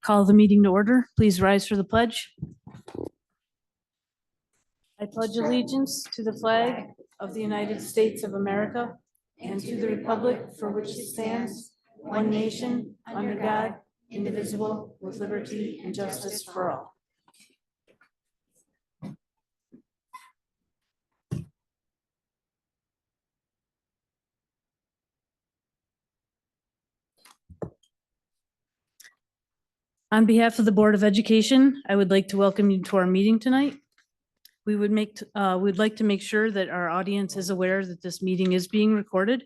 Call the meeting to order. Please rise for the pledge. I pledge allegiance to the flag of the United States of America and to the republic for which it stands, one nation, under God, indivisible, with liberty and justice for all. On behalf of the Board of Education, I would like to welcome you to our meeting tonight. We'd like to make sure that our audience is aware that this meeting is being recorded.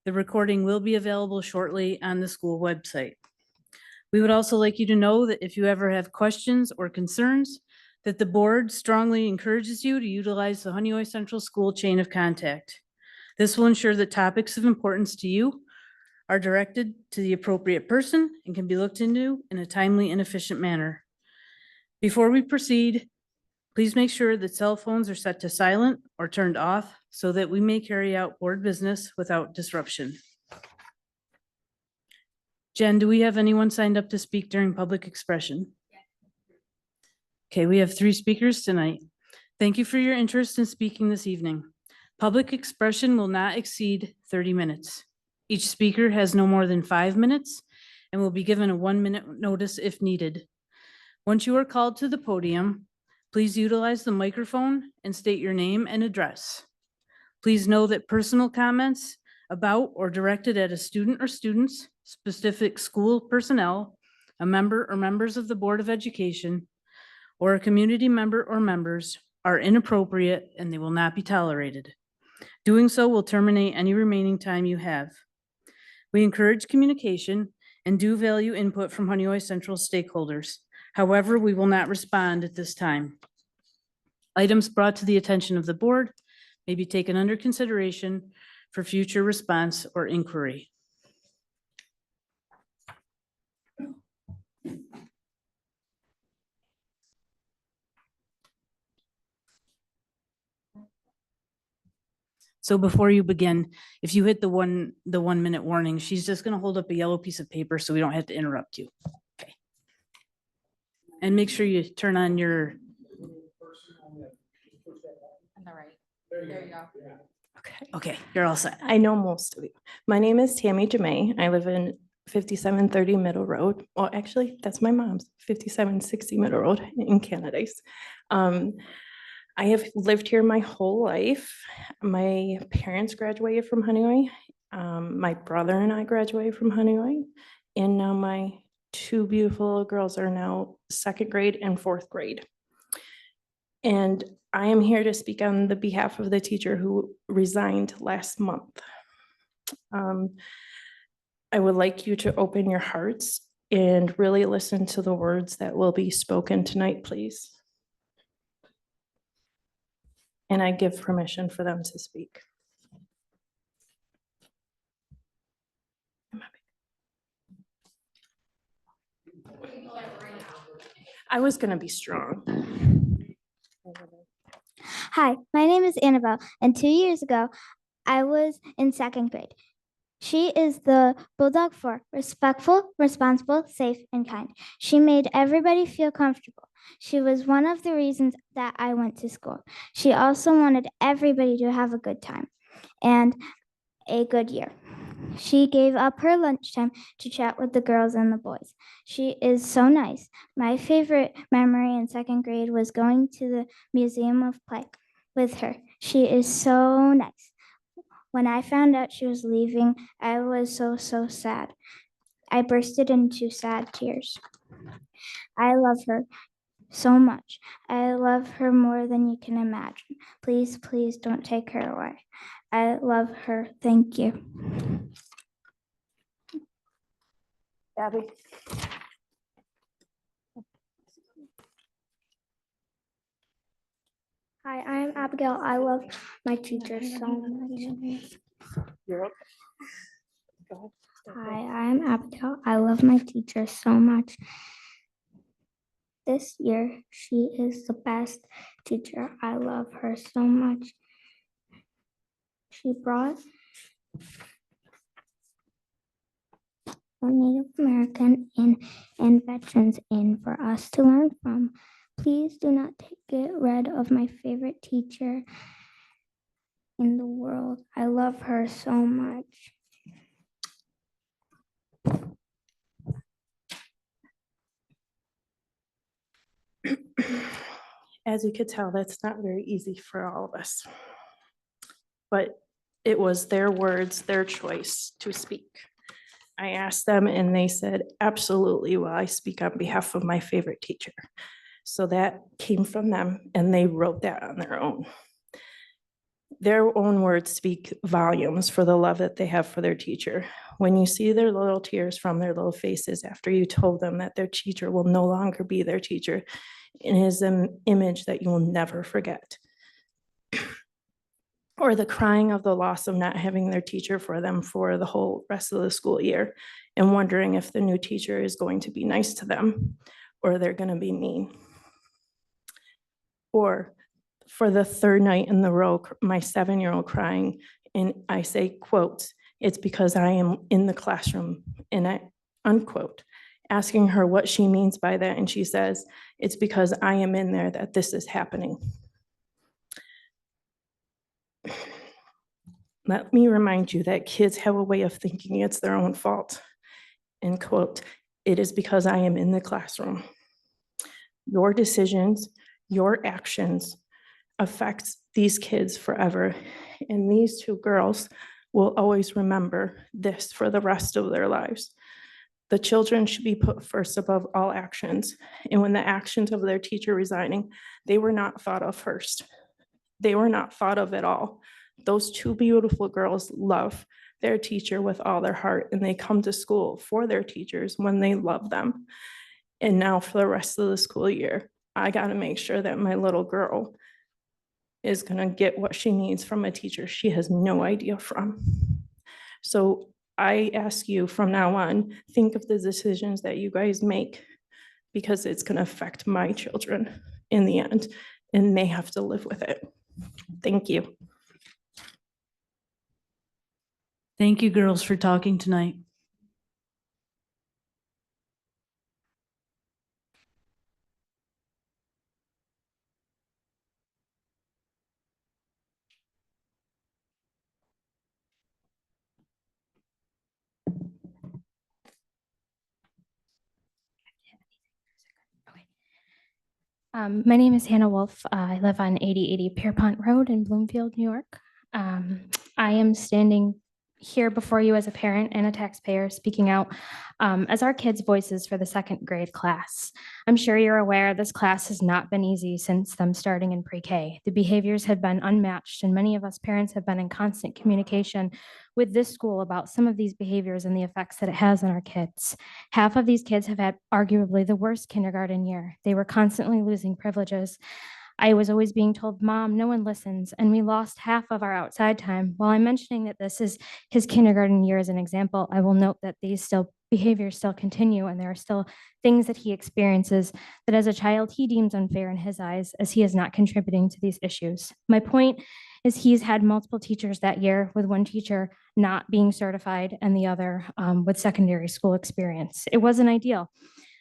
The recording will be available shortly on the school website. We would also like you to know that if you ever have questions or concerns, that the board strongly encourages you to utilize the Honeoye Central School chain of contact. This will ensure that topics of importance to you are directed to the appropriate person and can be looked into in a timely and efficient manner. Before we proceed, please make sure that cell phones are set to silent or turned off so that we may carry out board business without disruption. Jen, do we have anyone signed up to speak during public expression? Okay, we have 3 speakers tonight. Thank you for your interest in speaking this evening. Public expression will not exceed 30 minutes. Each speaker has no more than 5 minutes and will be given a 1-minute notice if needed. Once you are called to the podium, please utilize the microphone and state your name and address. Please know that personal comments about or directed at a student or students, specific school personnel, a member or members of the Board of Education, or a community member or members are inappropriate and they will not be tolerated. Doing so will terminate any remaining time you have. We encourage communication and do value input from Honeoye Central stakeholders. However, we will not respond at this time. Items brought to the attention of the board may be taken under consideration for future response or inquiry. So before you begin, if you hit the 1-minute warning, she's just going to hold up a yellow piece of paper so we don't have to interrupt you. Okay. And make sure you turn on your. On the right. There you go. Okay, you're all set. I know most of you. My name is Tammy Jamay. I live in 5730 Middle Road. Well, actually, that's my mom's, 5760 Middle Road in Canada's. I have lived here my whole life. My parents graduated from Honeoye. My brother and I graduated from Honeoye. And now my 2 beautiful girls are now 2nd grade and 4th grade. And I am here to speak on the behalf of the teacher who resigned last month. I would like you to open your hearts and really listen to the words that will be spoken tonight, please. And I give permission for them to speak. I was going to be strong. Hi, my name is Annabelle, and 2 years ago, I was in 2nd grade. She is the bulldog for respectful, responsible, safe, and kind. She made everybody feel comfortable. She was one of the reasons that I went to school. She also wanted everybody to have a good time and a good year. She gave up her lunchtime to chat with the girls and the boys. She is so nice. My favorite memory in 2nd grade was going to the Museum of Play with her. She is so nice. When I found out she was leaving, I was so sad. I bursted into sad tears. I love her so much. I love her more than you can imagine. Please, please don't take her away. I love her. Thank you. Abby. Hi, I'm Abigail. I love my teacher so much. You're okay. Go ahead. Hi, I'm Abigail. I love my teacher so much. This year, she is the best teacher. I love her so much. She brought people, Native American and veterans in for us to learn from. Please do not get rid of my favorite teacher in the world. I love her so much. As you could tell, that's not very easy for all of us. But it was their words, their choice to speak. I asked them and they said, absolutely, well, I speak on behalf of my favorite teacher. So that came from them and they wrote that on their own. Their own words speak volumes for the love that they have for their teacher. When you see their little tears from their little faces after you told them that their teacher will no longer be their teacher, it is an image that you will never forget. Or the crying of the loss of not having their teacher for them for the whole rest of the school year and wondering if the new teacher is going to be nice to them or they're going to be mean. Or for the third night in the row, my 7-year-old crying, and I say, quote, it's because I am in the classroom, and I, unquote, asking her what she means by that, and she says, it's because I am in there that this is happening. Let me remind you that kids have a way of thinking it's their own fault. End quote. It is because I am in the classroom. Your decisions, your actions affect these kids forever. And these two girls will always remember this for the rest of their lives. The children should be put first above all actions. And when the actions of their teacher resigning, they were not thought of first. They were not thought of at all. Those two beautiful girls love their teacher with all their heart, and they come to school for their teachers when they love them. And now for the rest of the school year, I got to make sure that my little girl is going to get what she needs from a teacher she has no idea from. So I ask you from now on, think of the decisions that you guys make, because it's going to affect my children in the end, and they have to live with it. Thank you. Thank you, girls, for talking tonight. My name is Hannah Wolf. I live on 8080 Pierpont Road in Bloomfield, New York. I am standing here before you as a parent and a taxpayer speaking out as our kids' voices for the second grade class. I'm sure you're aware this class has not been easy since them starting in pre-K. The behaviors have been unmatched, and many of us parents have been in constant communication with this school about some of these behaviors and the effects that it has on our kids. Half of these kids have had arguably the worst kindergarten year. They were constantly losing privileges. I was always being told, Mom, no one listens, and we lost half of our outside time. While I'm mentioning that this is his kindergarten year as an example, I will note that these behaviors still continue, and there are still things that he experiences that as a child he deems unfair in his eyes, as he is not contributing to these issues. My point is he's had multiple teachers that year, with one teacher not being certified and the other with secondary school experience. It wasn't ideal.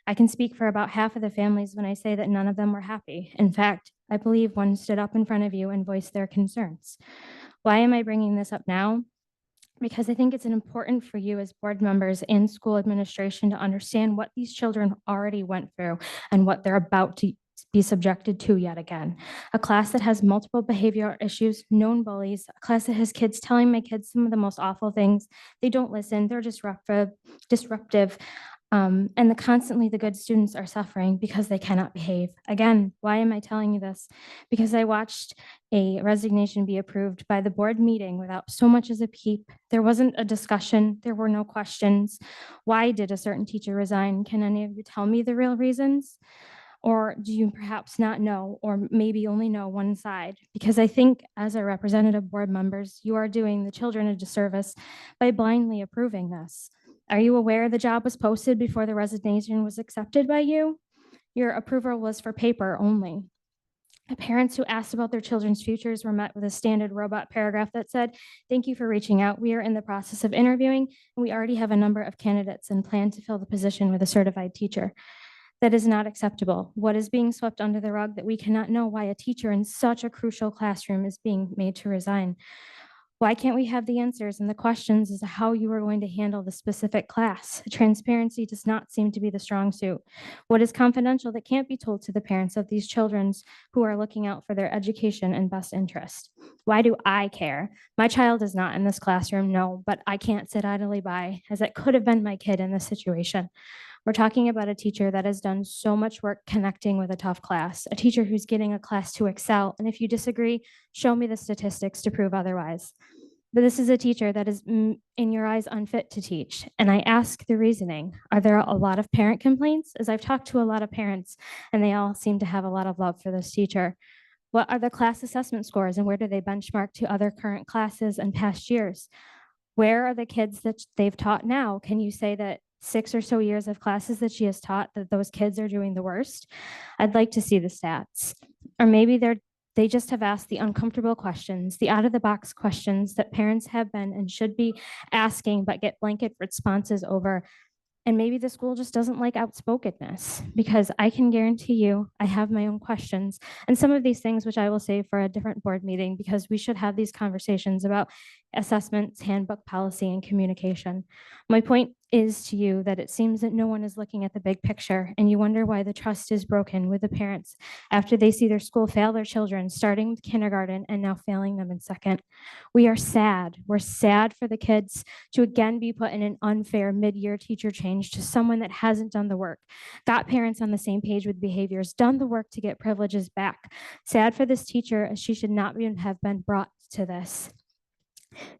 I can speak for about half of the families when I say that none of them were happy. In fact, I believe one stood up in front of you and voiced their concerns. Why am I bringing this up now? Because I think it's important for you as board members and school administration to understand what these children already went through and what they're about to be subjected to yet again. A class that has multiple behavioral issues, known bullies, a class that has kids telling my kids some of the most awful things. They don't listen, they're disruptive. And constantly the good students are suffering because they cannot behave. Again, why am I telling you this? Because I watched a resignation be approved by the board meeting without so much as a peep. There wasn't a discussion. There were no questions. Why did a certain teacher resign? Can any of you tell me the real reasons? Or do you perhaps not know, or maybe only know one side? Because I think as a representative board members, you are doing the children a disservice by blindly approving this. Are you aware the job was posted before the resignation was accepted by you? Your approval was for paper only. Parents who asked about their children's futures were met with a standard robot paragraph that said, "Thank you for reaching out. We are in the process of interviewing, and we already have a number of candidates and plan to fill the position with a certified teacher." That is not acceptable. What is being swept under the rug that we cannot know why a teacher in such a crucial classroom is being made to resign? Why can't we have the answers and the questions as to how you are going to handle the specific class? Transparency does not seem to be the strong suit. What is confidential that can't be told to the parents of these children who are looking out for their education and best interest? Why do I care? My child is not in this classroom, no, but I can't sit idly by, as it could have been my kid in this situation. We're talking about a teacher that has done so much work connecting with a tough class, a teacher who's getting a class to excel. And if you disagree, show me the statistics to prove otherwise. But this is a teacher that is, in your eyes, unfit to teach. And I ask the reasoning. Are there a lot of parent complaints? As I've talked to a lot of parents, and they all seem to have a lot of love for this teacher. What are the class assessment scores, and where do they benchmark to other current classes and past years? Where are the kids that they've taught now? Can you say that 6 or so years of classes that she has taught, that those kids are doing the worst? I'd like to see the stats. Or maybe they just have asked the uncomfortable questions, the out-of-the-box questions that parents have been and should be asking, but get blanket responses over. And maybe the school just doesn't like outspokenness, because I can guarantee you I have my own questions. And some of these things, which I will save for a different board meeting, because we should have these conversations about assessments, handbook policy, and communication. My point is to you that it seems that no one is looking at the big picture, and you wonder why the trust is broken with the parents after they see their school fail their children, starting with kindergarten and now failing them in second. We are sad. We're sad for the kids to again be put in an unfair mid-year teacher change to someone that hasn't done the work, got parents on the same page with behaviors, done the work to get privileges back. Sad for this teacher, as she should not have been brought to this.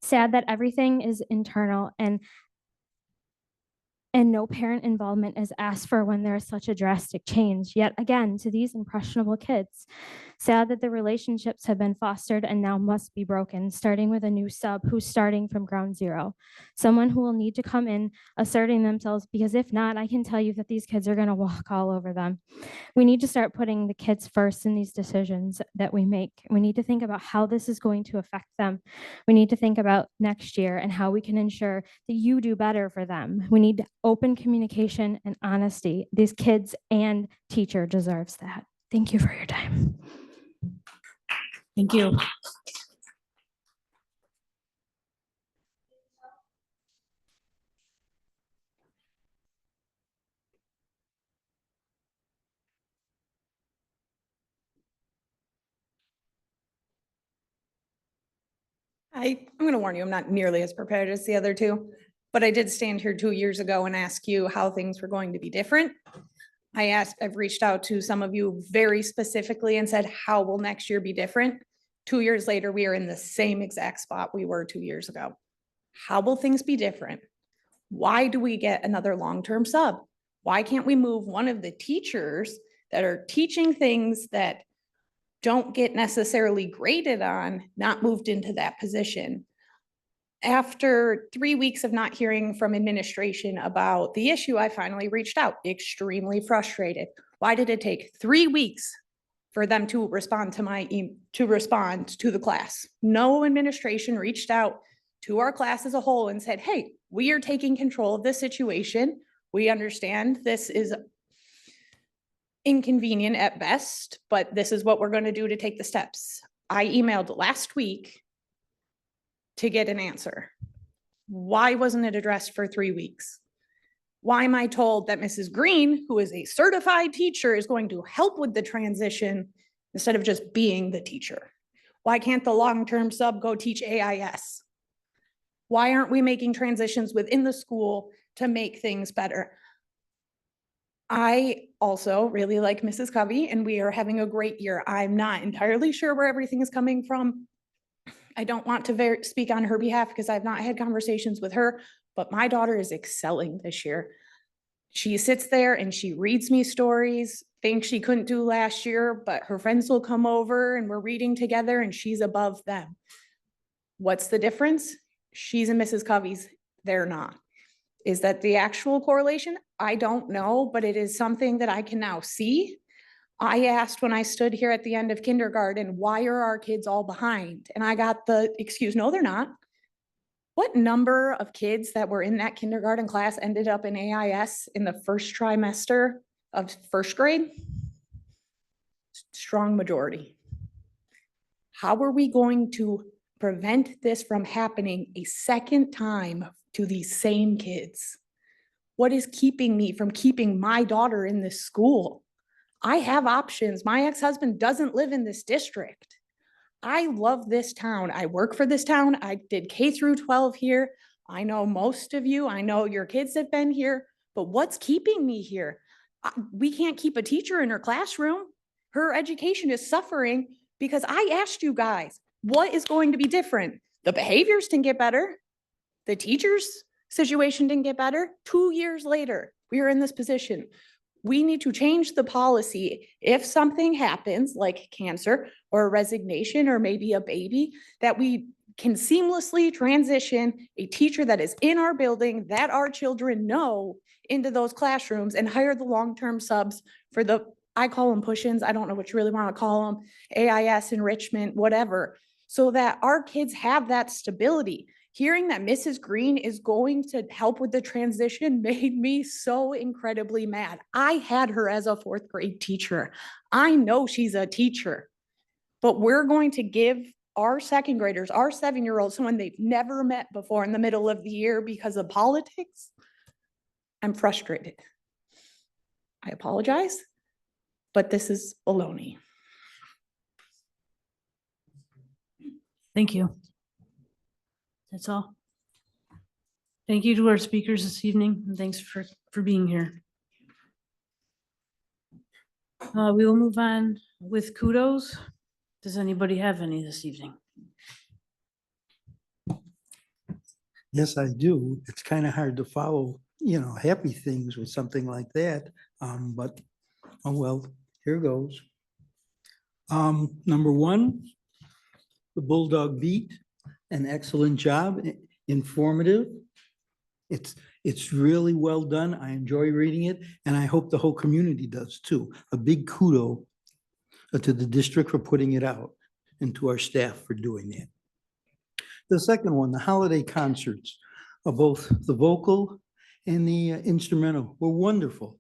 Sad that everything is internal and no parent involvement is asked for when there is such a drastic change, yet again, to these impressionable kids. Sad that the relationships have been fostered and now must be broken, starting with a new sub who's starting from ground zero. Someone who will need to come in asserting themselves, because if not, I can tell you that these kids are going to walk all over them. We need to start putting the kids first in these decisions that we make. We need to think about how this is going to affect them. We need to think about next year and how we can ensure that you do better for them. We need open communication and honesty. These kids and teacher deserves that. Thank you for your time. Thank you. I'm going to warn you, I'm not nearly as prepared as the other two, but I did stand here 2 years ago and ask you how things were going to be different. I've reached out to some of you very specifically and said, how will next year be different? 2 years later, we are in the same exact spot we were 2 years ago. How will things be different? Why do we get another long-term sub? Why can't we move one of the teachers that are teaching things that don't get necessarily graded on, not moved into that position? After 3 weeks of not hearing from administration about the issue, I finally reached out, extremely frustrated. Why did it take 3 weeks for them to respond to the class? No administration reached out to our class as a whole and said, hey, we are taking control of this situation. We understand this is inconvenient at best, but this is what we're going to do to take the steps. I emailed last week to get an answer. Why wasn't it addressed for 3 weeks? Why am I told that Mrs. Green, who is a certified teacher, is going to help with the transition instead of just being the teacher? Why can't the long-term sub go teach AIS? Why aren't we making transitions within the school to make things better? I also really like Mrs. Covey, and we are having a great year. I'm not entirely sure where everything is coming from. I don't want to speak on her behalf because I've not had conversations with her, but my daughter is excelling this year. She sits there and she reads me stories, things she couldn't do last year, but her friends will come over and we're reading together and she's above them. What's the difference? She's in Mrs. Covey's, they're not. Is that the actual correlation? I don't know, but it is something that I can now see. I asked when I stood here at the end of kindergarten, why are our kids all behind? And I got the excuse, no, they're not. What number of kids that were in that kindergarten class ended up in AIS in the first trimester of first grade? Strong majority. How are we going to prevent this from happening a second time to these same kids? What is keeping me from keeping my daughter in this school? I have options. My ex-husband doesn't live in this district. I love this town. I work for this town. I did K through 12 here. I know most of you. I know your kids have been here, but what's keeping me here? We can't keep a teacher in her classroom. Her education is suffering because I asked you guys, what is going to be different? The behaviors didn't get better. The teachers' situation didn't get better. 2 years later, we are in this position. We need to change the policy. If something happens like cancer or a resignation or maybe a baby, that we can seamlessly transition a teacher that is in our building that our children know into those classrooms and hire the long-term subs for the, I call them push-ins. I don't know what you really want to call them, AIS enrichment, whatever, so that our kids have that stability. Hearing that Mrs. Green is going to help with the transition made me so incredibly mad. I had her as a 4th grade teacher. I know she's a teacher, but we're going to give our 2nd graders, our 7-year-olds, someone they've never met before in the middle of the year because of politics. I'm frustrated. I apologize, but this is baloney. Thank you. That's all. Thank you to our speakers this evening, and thanks for being here. We will move on with kudos. Does anybody have any this evening? Yes, I do. It's kind of hard to follow, happy things with something like that. But, oh, well, here goes. Number one, the Bulldog Beat, an excellent job, informative. It's really well done. I enjoy reading it, and I hope the whole community does too. A big kudo to the district for putting it out and to our staff for doing that. The second one, the holiday concerts, both the vocal and the instrumental were wonderful.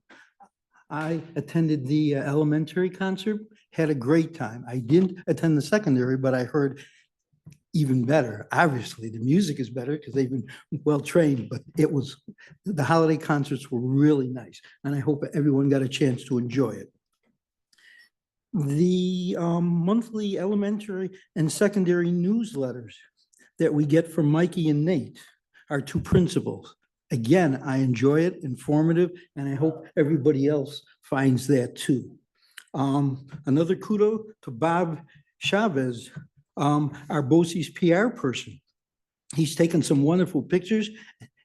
I attended the elementary concert, had a great time. I didn't attend the secondary, but I heard even better. Obviously, the music is better because they've been well trained, but the holiday concerts were really nice, and I hope everyone got a chance to enjoy it. The monthly elementary and secondary newsletters that we get from Mikey and Nate, our 2 principals. Again, I enjoy it, informative, and I hope everybody else finds that too. Another kudo to Bob Chavez, our BOCES PR person. He's taken some wonderful pictures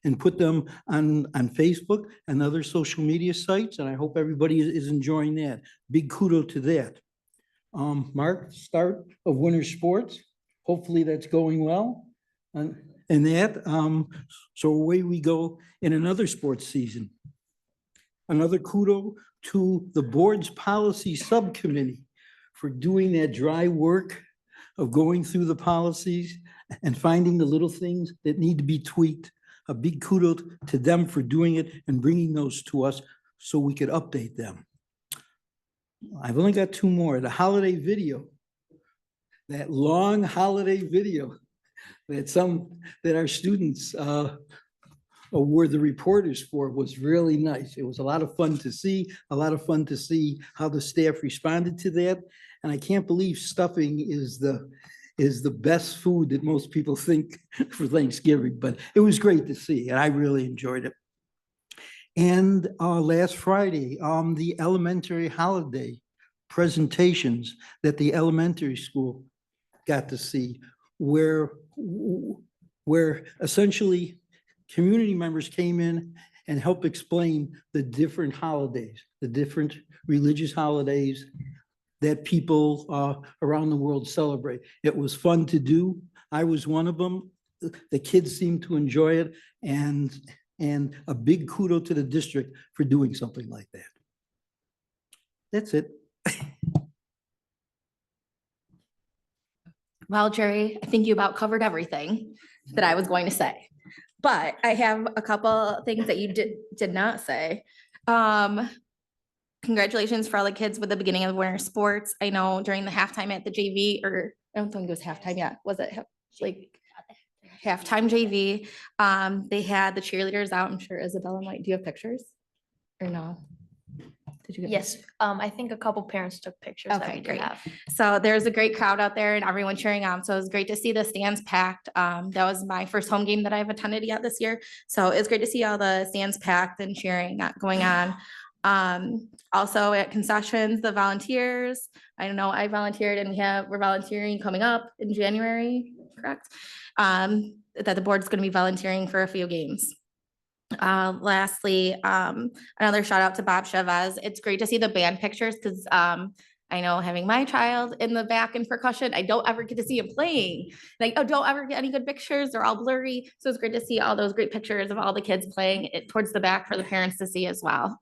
and put them on Facebook and other social media sites, and I hope everybody is enjoying that. Big kudo to that. Mark, start of winter sports. Hopefully that's going well. And that, so away we go in another sports season. Another kudo to the board's policy subcommittee for doing that dry work of going through the policies and finding the little things that need to be tweaked. A big kudo to them for doing it and bringing those to us so we could update them. I've only got 2 more. The holiday video, that long holiday video that our students were the reporters for was really nice. It was a lot of fun to see, how the staff responded to that. And I can't believe stuffing is the best food that most people think for Thanksgiving, but it was great to see, and I really enjoyed it. And last Friday, the elementary holiday presentations that the elementary school got to see, where essentially community members came in and helped explain the different holidays, the different religious holidays that people around the world celebrate. It was fun to do. I was one of them. The kids seemed to enjoy it, and a big kudo to the district for doing something like that. That's it. Well, Jerry, I think you about covered everything that I was going to say. But I have a couple things that you did not say. Congratulations for all the kids with the beginning of winter sports. I know during the halftime at the JV, or I don't think it was halftime yet. Was it like halftime JV? They had the cheerleaders out. I'm sure Isabella and White, do you have pictures? Or no? Did you get Yes, I think a couple parents took pictures that Okay, we did great. have. So there's a great crowd out there and everyone cheering on. So it was great to see the stands packed. That was my first home game that I've attended yet this year. So it's great to see all the stands packed and cheering going on. Also at concessions, the volunteers, I know I volunteered and we're volunteering coming up in January, correct? That the board's going to be volunteering for a few games. Lastly, another shout out to Bob Chavez. It's great to see the band pictures because I know having my child in the back in percussion, I don't ever get to see him playing. Like, I don't ever get any good pictures. They're all blurry. So it's great to see all those great pictures of all the kids playing it towards the back for the parents to see as well.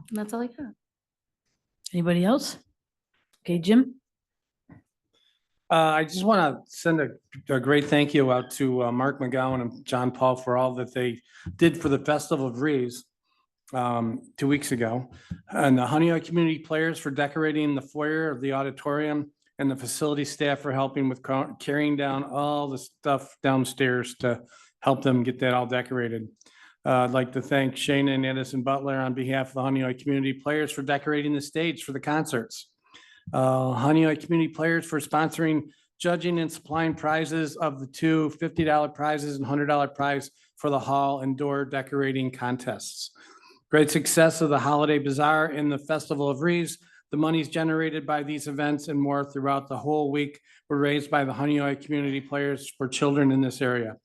And that's all I got. Anybody else? Okay, Jim? I just want to send a great thank you out to Mark McGowan and John Paul for all that they did for the Festival of Reeves 2 weeks ago. And the Honeoye community players for decorating the foyer of the auditorium, and the facility staff for helping with carrying down all the stuff downstairs to help them get that all decorated. I'd like to thank Shana and Edison Butler on behalf of the Honeoye community players for decorating the stage for the concerts. Honeoye community players for sponsoring, judging, and supplying prizes of the two $50 prizes and $100 prize for the hall and door decorating contests. Great success of the Holiday Bazaar and the Festival of Reeves. The monies generated by these events and more throughout the whole week were raised by the Honeoye community players for children in this area.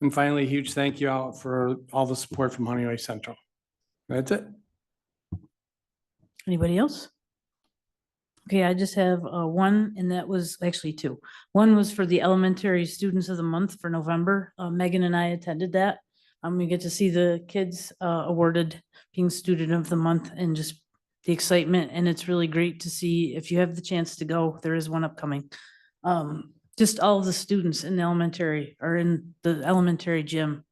And finally, a huge thank you all for all the support from Honeoye Central. That's it. Anybody else? Okay, I just have one, and that was actually two. One was for the elementary students of the month for November. Megan and I attended that. We get to see the kids awarded being student of the month and just the excitement. And it's really great to see, if you have the chance to go, there is one upcoming. Just all of the students in the elementary or in the elementary gym.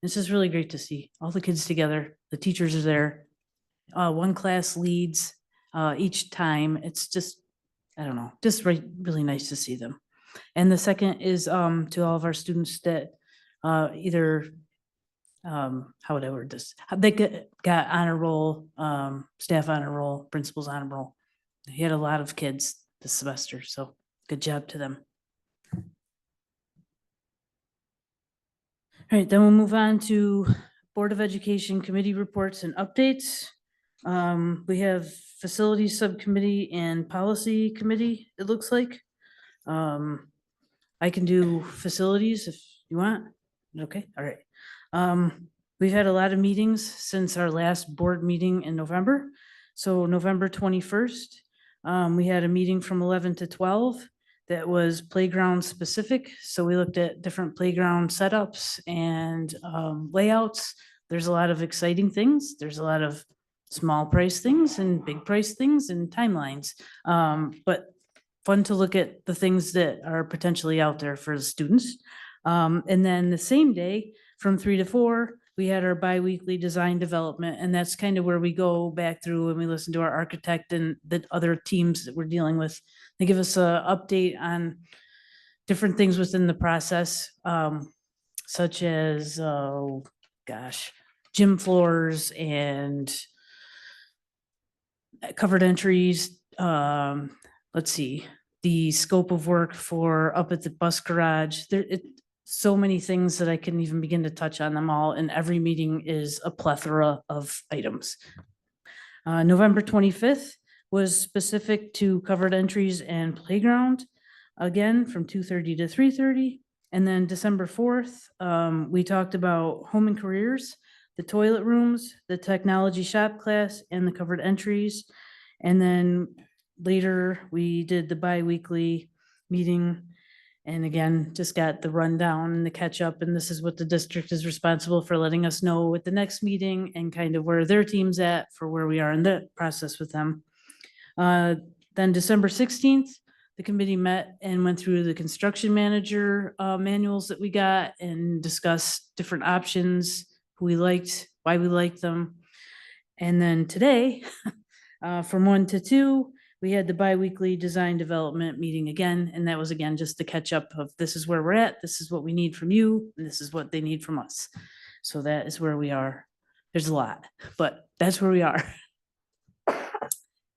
This is really great to see all the kids together. The teachers are there. One class leads each time. It's just, I don't know, just really nice to see them. And the second is to all of our students that either, how would I word this? They got honor roll, staff honor roll, principals honor roll. He had a lot of kids this semester, so good job to them. All right, then we'll move on to Board of Education committee reports and updates. We have Facilities Subcommittee and Policy Committee, it looks like. I can do facilities if you want. Okay, all right. We've had a lot of meetings since our last board meeting in November. So November 21st, we had a meeting from 11 to 12 that was playground specific. So we looked at different playground setups and layouts. There's a lot of exciting things. There's a lot of small price things and big price things and timelines. But fun to look at the things that are potentially out there for the students. And then the same day from 3 to 4, we had our bi-weekly design development. And that's kind of where we go back through and we listen to our architect and the other teams that we're dealing with. They give us an update on different things within the process, such as, oh gosh, gym floors and covered entries. Let's see, the scope of work for up at the bus garage. So many things that I couldn't even begin to touch on them all. And every meeting is a plethora of items. November 25th was specific to covered entries and playground, again, from 2:30 to 3:30. And then December 4th, we talked about home and careers, the toilet rooms, the technology shop class, and the covered entries. And then later, we did the bi-weekly meeting. And again, just got the rundown and the catch up. And this is what the district is responsible for letting us know at the next meeting and kind of where their team's at for where we are in the process with them. Then December 16th the committee met and went through the construction manager manuals that we got and discussed different options, who we liked, why we liked them. And then today, from 1 to 2, we had the bi-weekly design development meeting again, and that was again just the catch up of this is where we're at, this is what we need from you, and this is what they need from us. So that is where we are. There's a lot, but that's where we are.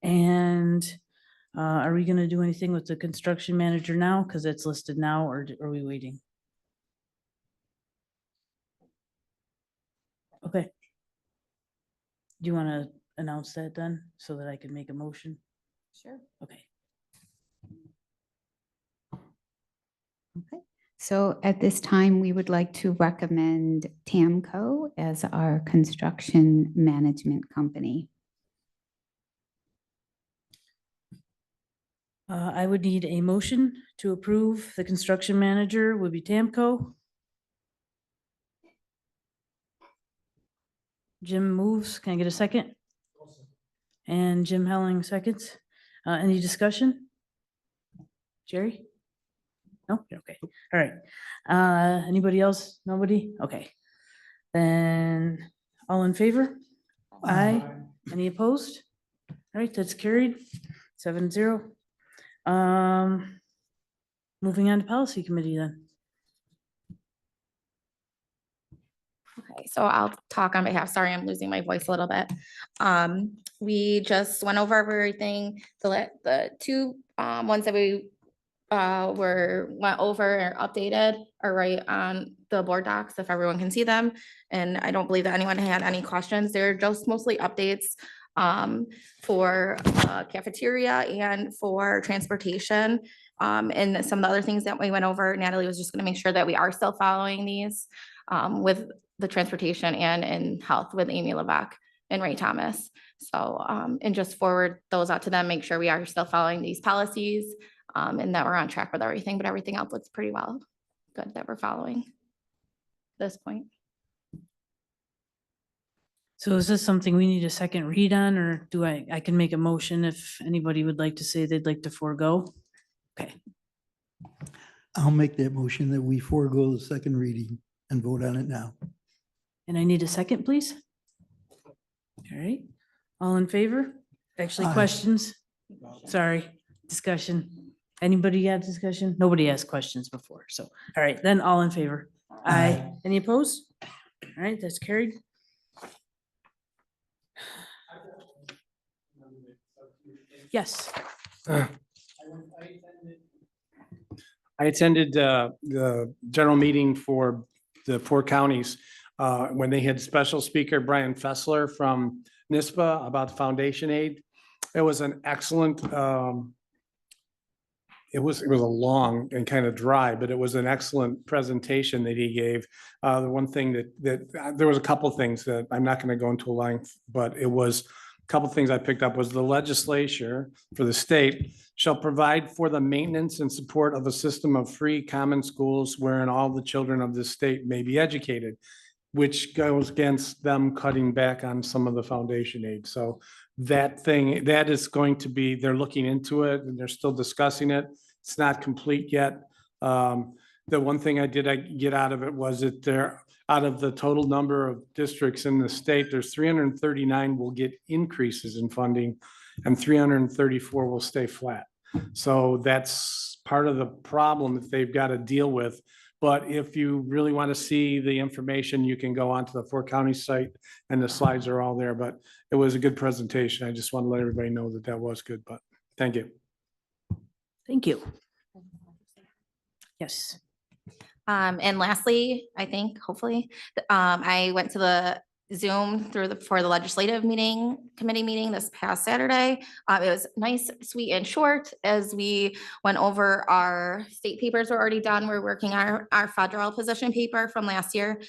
And are we gonna do anything with the construction manager now? Because it's listed now, or are we waiting? Okay. Do you want to announce that then, so that I can make a motion? Sure. Okay. Okay. So at this time, we would like to recommend TAMCO as our construction management company. I would need a motion to approve the construction manager would be Tamco. Jim moves. Can I get a second? And Jim Helling seconds. Any discussion? Jerry? No? Okay. All right. Anybody else? Nobody? Okay. Then all in favor? Aye. Any opposed? All right, that's carried. 7-0. Moving on to policy committee then. Okay, so I'll talk on behalf, sorry, I'm losing my voice a little bit. We just went over everything, the two ones that we went over and updated are right on the board docs if everyone can see them. And I don't believe that anyone had any questions. They're just mostly updates for cafeteria and for transportation. And some of the other things that we went over, Natalie was just gonna make sure that we are still following these with the transportation and in health with Amy Levesque and Ray Thomas. So, and just forward those out to them, make sure we are still following these policies and that we're on track with everything, but everything else looks pretty well. Good that we're following at this point. So is this something we need a second read on, or do I can make a motion if anybody would like to say they'd like to forego? Okay, I'll make that motion that we forego the second reading and vote on it now. and I need a second, please. All right, all in favor? Actually, Aye. questions? Sorry, discussion. Anybody have discussion? Nobody asked questions before, so, all right, then all in favor? Aye. Any opposed? All right, that's carried. Yes. I attended the general meeting for the 4 counties when they had special speaker Brian Fessler from NISPA about foundation aid. It was an excellent, it was a long and kind of dry, but it was an excellent presentation that he gave. The one thing that there was a couple things that I'm not going to go into length, but it was a couple things I picked up was the legislature for the state shall provide for the maintenance and support of a system of free common schools wherein all the children of the state may be educated, which goes against them cutting back on some of the foundation aid. So that is going to be, they're looking into it and they're still discussing it. It's not complete yet. The one thing I get out of it was that out of the total number of districts in the state, there's 339 will get increases in funding and 334 will stay flat. So that's part of the problem that they've got to deal with. But if you really want to see the information, you can go onto the 4 county site and the slides are all there. But it was a good presentation. I just want to let everybody know that that was good, but thank you. Thank you. Yes. And lastly, I think, hopefully, I went to the Zoom for the legislative committee meeting this past Saturday. It was nice, sweet and short as we went over our state papers were already done. We're working our federal position paper from last year.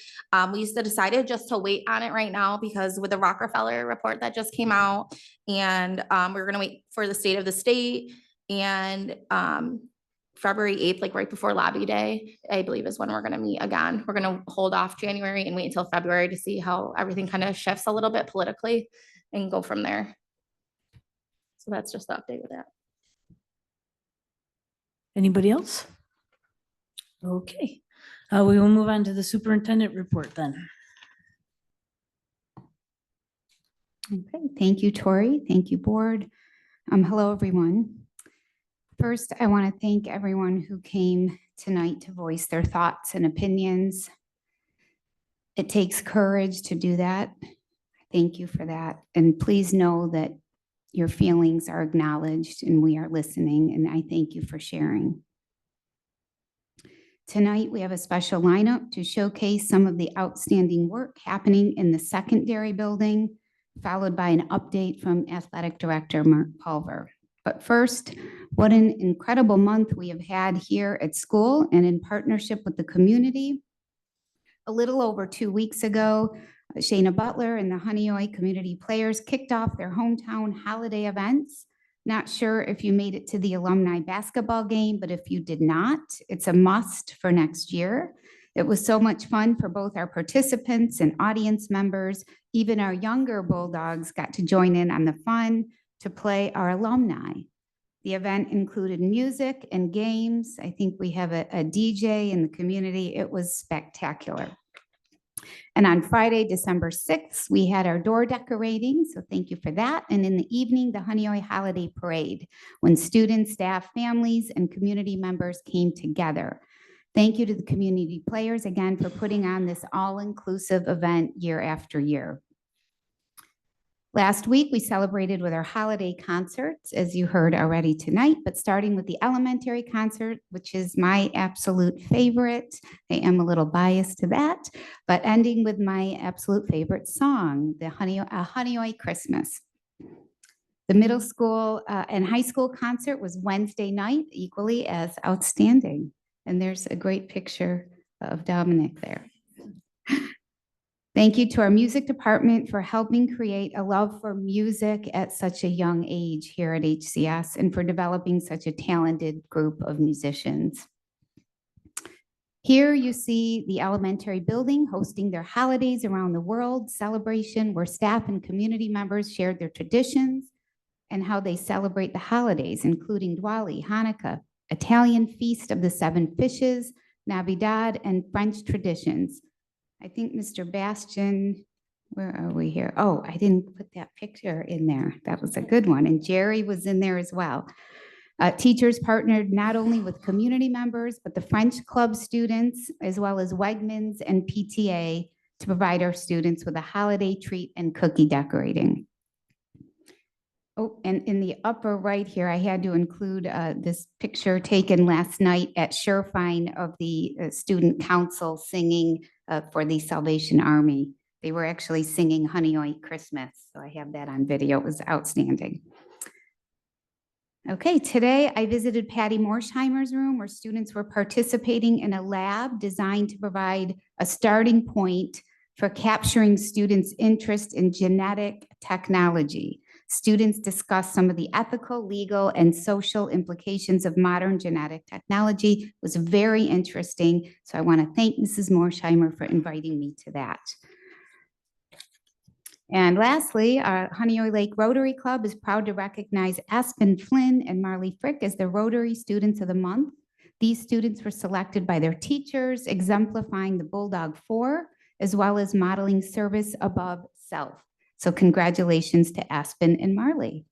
We decided just to wait on it right now because with the Rockefeller report that just came out and we're gonna wait for the state of the state and February 8th, like right before lobby day, I believe is when we're gonna meet again. We're gonna hold off January and wait until February to see how everything kind of shifts a little bit politically and go from there. So that's just the update with that. Anybody else? Okay, we will move on to the superintendent report then. Okay, thank you, Tori. Thank you, board. Hello, everyone. First, I want to thank everyone who came tonight to voice their thoughts and opinions. It takes courage to do that. Thank you for that. And please know that your feelings are acknowledged and we are listening, and I thank you for sharing. Tonight, we have a special lineup to showcase some of the outstanding work happening in the secondary building, followed by an update from Athletic Director Mark Pulver. But first, what an incredible month we have had here at school and in partnership with the community. A little over 2 weeks ago, Shayna Butler and the Honeoye community players kicked off their hometown holiday events. Not sure if you made it to the alumni basketball game, but if you did not, it's a must for next year. It was so much fun for both our participants and audience members. Even our younger Bulldogs got to join in on the fun to play our alumni. The event included music and games. I think we have a DJ in the community. It was spectacular. And on Friday, December 6th, we had our door decorating, so thank you for that. And in the evening, the Honeoye Holiday Parade, when students, staff, families, and community members came together. Thank you to the community players again for putting on this all-inclusive event year after year. Last week, we celebrated with our holiday concerts, as you heard already tonight, but starting with the elementary concert, which is my absolute favorite. I am a little biased to that, but ending with my absolute favorite song, the Honeoye Christmas. The middle school and high school concert was Wednesday night, equally as outstanding. And there's a great picture of Dominic there. Thank you to our music department for helping create a love for music at such a young age here at HCS and for developing such a talented group of musicians. Here you see the elementary building hosting their holidays around the world celebration where staff and community members shared their traditions and how they celebrate the holidays, including Diwali, Hanukkah, Italian Feast of the Seven Fishes, Navidad, and French traditions. I think Mr. Bastian, where are we here? Oh, I didn't put that picture in there. That was a good one. And Jerry was in there as well. Teachers partnered not only with community members, but the French Club students, as well as Wegmans and PTA to provide our students with a holiday treat and cookie decorating. Oh, and in the upper right here, I had to include this picture taken last night at Surefine of the student council singing for the Salvation Army. They were actually singing Honeoye Christmas. So I have that on video. It was outstanding. Okay, today I visited Patty Morsheimer's room where students were participating in a lab designed to provide a starting point for capturing students' interest in genetic technology. Students discussed some of the ethical, legal, and social implications of modern genetic technology. It was very interesting. So I want to thank Mrs. Morsheimer for inviting me to that. And lastly, our Honeoye Lake Rotary Club is proud to recognize Aspen Flynn and Marley Frick as the Rotary Students of the Month. These students were selected by their teachers, exemplifying the Bulldog 4, as well as modeling service above self. So congratulations to Aspen and Marley.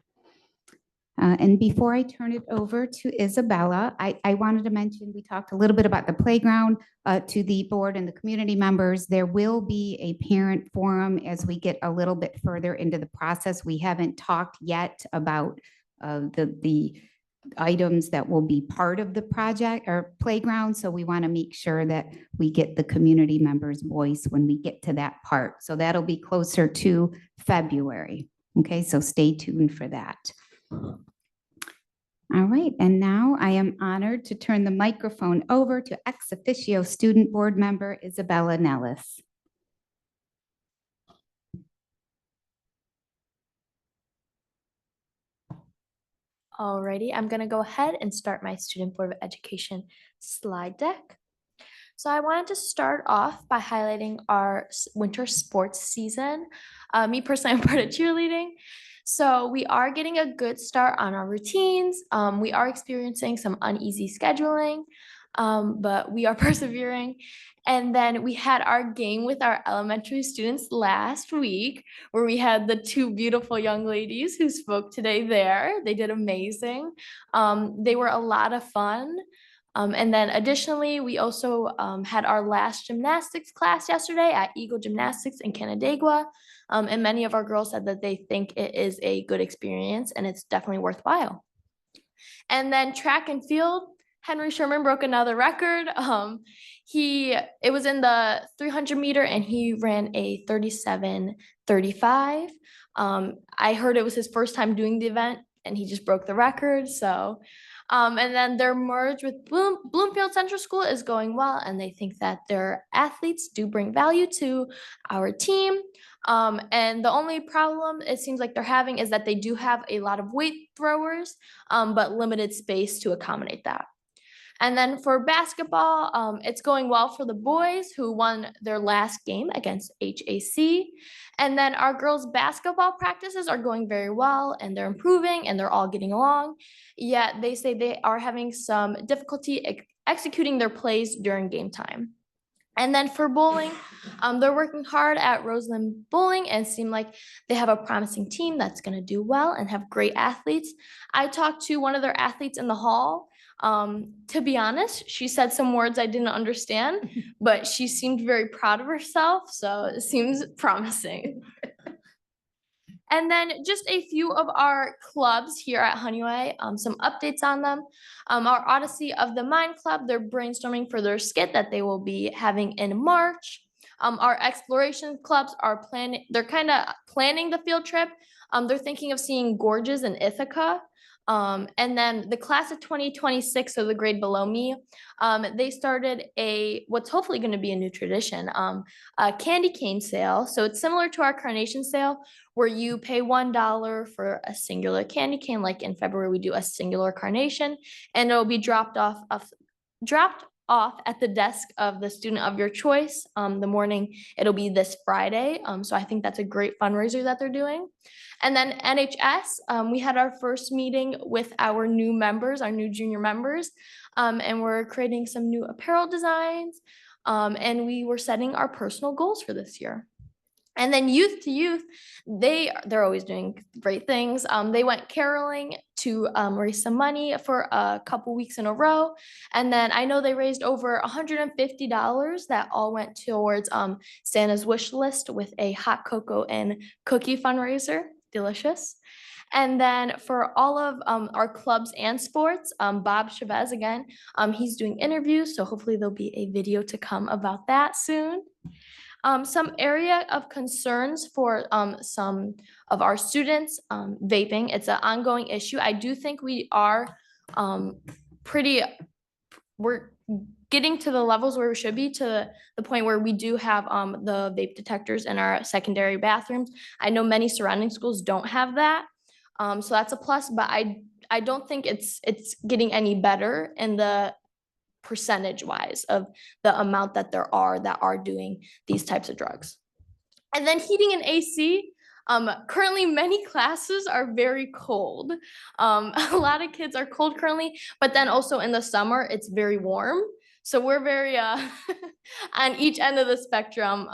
And before I turn it over to Isabella, I wanted to mention, we talked a little bit about the playground to the board and the community members. There will be a parent forum as we get a little bit further into the process. We haven't talked yet about the items that will be part of the project or playground. So we want to make sure that we get the community members' voice when we get to that part. So that'll be closer to February. Okay, so stay tuned for that. All right, and now I am honored to turn the microphone over to ex officio student board member Isabella Nellis. Alrighty, I'm gonna go ahead and start my Student Board of Education slide deck. So I wanted to start off by highlighting our winter sports season. Me personally, I'm part of cheerleading. So we are getting a good start on our routines. We are experiencing some uneasy scheduling, but we are persevering. And then we had our game with our elementary students last week, where we had the two beautiful young ladies who spoke today there. They did amazing. They were a lot of fun. And then additionally, we also had our last gymnastics class yesterday at Eagle Gymnastics in Canandaigua. And many of our girls said that they think it is a good experience and it's definitely worthwhile. And then track and field, Henry Sherman broke another record. It was in the 300 meter and he ran a 37:35. I heard it was his first time doing the event and he just broke the record. So, and then their merge with Bloomfield Central School is going well, and they think that their athletes do bring value to our team. And the only problem it seems like they're having is that they do have a lot of weight throwers, but limited space to accommodate that. And then for basketball, it's going well for the boys who won their last game against HAC. And then our girls' basketball practices are going very well and they're improving and they're all getting along. Yet they say they are having some difficulty executing their plays during game time. And then for bowling, they're working hard at Roseland Bowling and seem like they have a promising team that's going to do well and have great athletes. I talked to one of their athletes in the hall. To be honest, she said some words I didn't understand, but she seemed very proud of herself, so it seems promising. And then just a few of our clubs here at Honeyway, some updates on them. Our Odyssey of the Mind Club, they're brainstorming for their skit that they will be having in March. Our exploration clubs are they're kind of planning the field trip. They're thinking of seeing gorges in Ithaca. And then the class of 2026, so the grade below me, they started what's hopefully going to be a new tradition, a candy cane sale. So it's similar to our carnation sale, where you pay $1 for a singular candy cane. Like in February, we do a singular carnation, and it'll be dropped off at the desk of the student of your choice. The morning, it'll be this Friday. So I think that's a great fundraiser that they're doing. And then NHS, we had our first meeting with our new members, our new junior members, and we're creating some new apparel designs, and we were setting our personal goals for this year. And then youth to youth, they're always doing great things. They went caroling to raise some money for a couple weeks in a row. And then I know they raised over $150 that all went towards Santa's wish list with a hot cocoa and cookie fundraiser. Delicious. And then for all of our clubs and sports, Bob Chavez again, he's doing interviews. So hopefully there'll be a video to come about that soon. Some area of concerns for some of our students, vaping. It's an ongoing issue. I do think we are we're getting to the levels where we should be, to the point where we do have the vape detectors in our secondary bathrooms. I know many surrounding schools don't have that. So that's a plus, but I don't think it's getting any better in the percentage wise of the amount that there are doing these types of drugs. And then heating and AC. Currently, many classes are very cold. A lot of kids are cold currently, but then also in the summer, it's very warm. So we're very on each end of the spectrum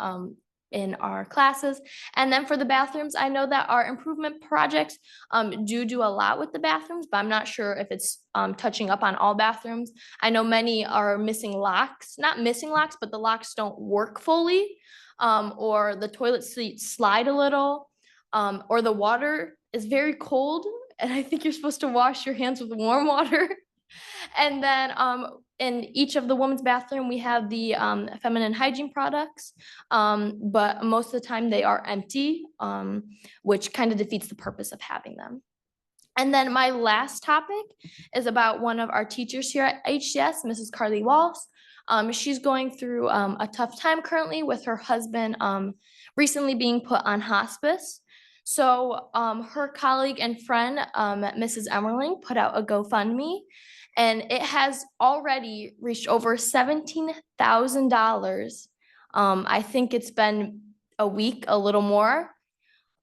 in our classes. And then for the bathrooms, I know that our improvement projects do a lot with the bathrooms, but I'm not sure if it's touching up on all bathrooms. I know many are missing locks, not missing locks, but the locks don't work fully, or the toilet seats slide a little, or the water is very cold. And I think you're supposed to wash your hands with warm water. And then in each of the women's bathroom, we have the feminine hygiene products, but most of the time they are empty, which kind of defeats the purpose of having them. And then my last topic is about one of our teachers here at HCS, Mrs. Carly Walsh. She's going through a tough time currently with her husband recently being put on hospice. So her colleague and friend, Mrs. Emmerling, put out a GoFundMe, and it has already reached over $17,000. I think it's been a week, a little more.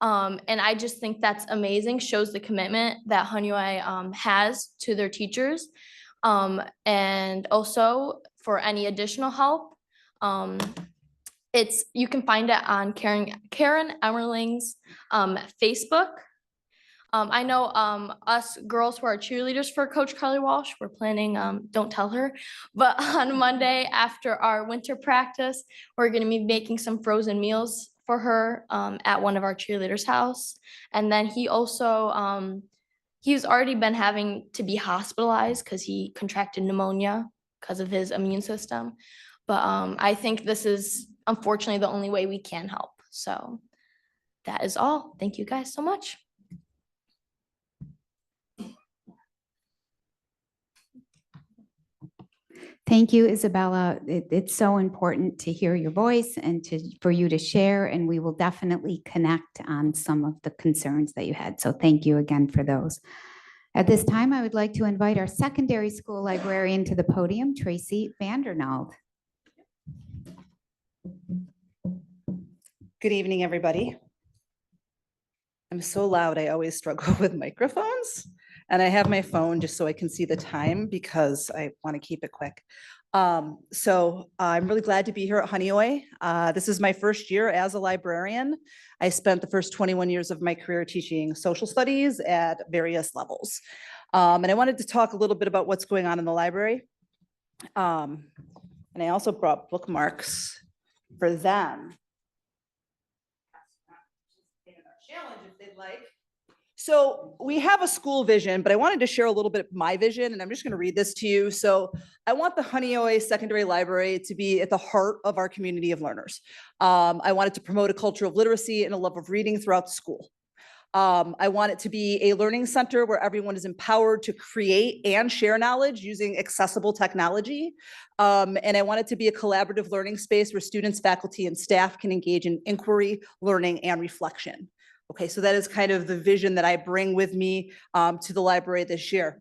And I just think that's amazing, shows the commitment that Honeywell has to their teachers. And also for any additional help, you can find it on Karen Emmerling's Facebook. I know us girls who are cheerleaders for Coach Carly Walsh, we're planning, don't tell her, but on Monday after our winter practice, we're gonna be making some frozen meals for her at one of our cheerleaders' house. And then he also, he's already been having to be hospitalized because he contracted pneumonia because of his immune system. But I think this is unfortunately the only way we can help. So that is all. Thank you guys so much. Thank you, Isabella. It's so important to hear your voice and for you to share, and we will definitely connect on some of the concerns that you had. So thank you again for those. At this time, I would like to invite our secondary school librarian to the podium, Tracy Vandernald. Good evening, everybody. I'm so loud, I always struggle with microphones. And I have my phone just so I can see the time because I want to keep it quick. So I'm really glad to be here at Honeywell. This is my first year as a librarian. I spent the first 21 years of my career teaching social studies at various levels. And I wanted to talk a little bit about what's going on in the library. And I also brought bookmarks for them. Challenge if they'd like. So we have a school vision, but I wanted to share a little bit of my vision, and I'm just going to read this to you. So I want the Honeywell Secondary Library to be at the heart of our community of learners. I want it to promote a culture of literacy and a love of reading throughout the school. I want it to be a learning center where everyone is empowered to create and share knowledge using accessible technology. And I want it to be a collaborative learning space where students, faculty, and staff can engage in inquiry, learning, and reflection. Okay, so that is kind of the vision that I bring with me to the library this year.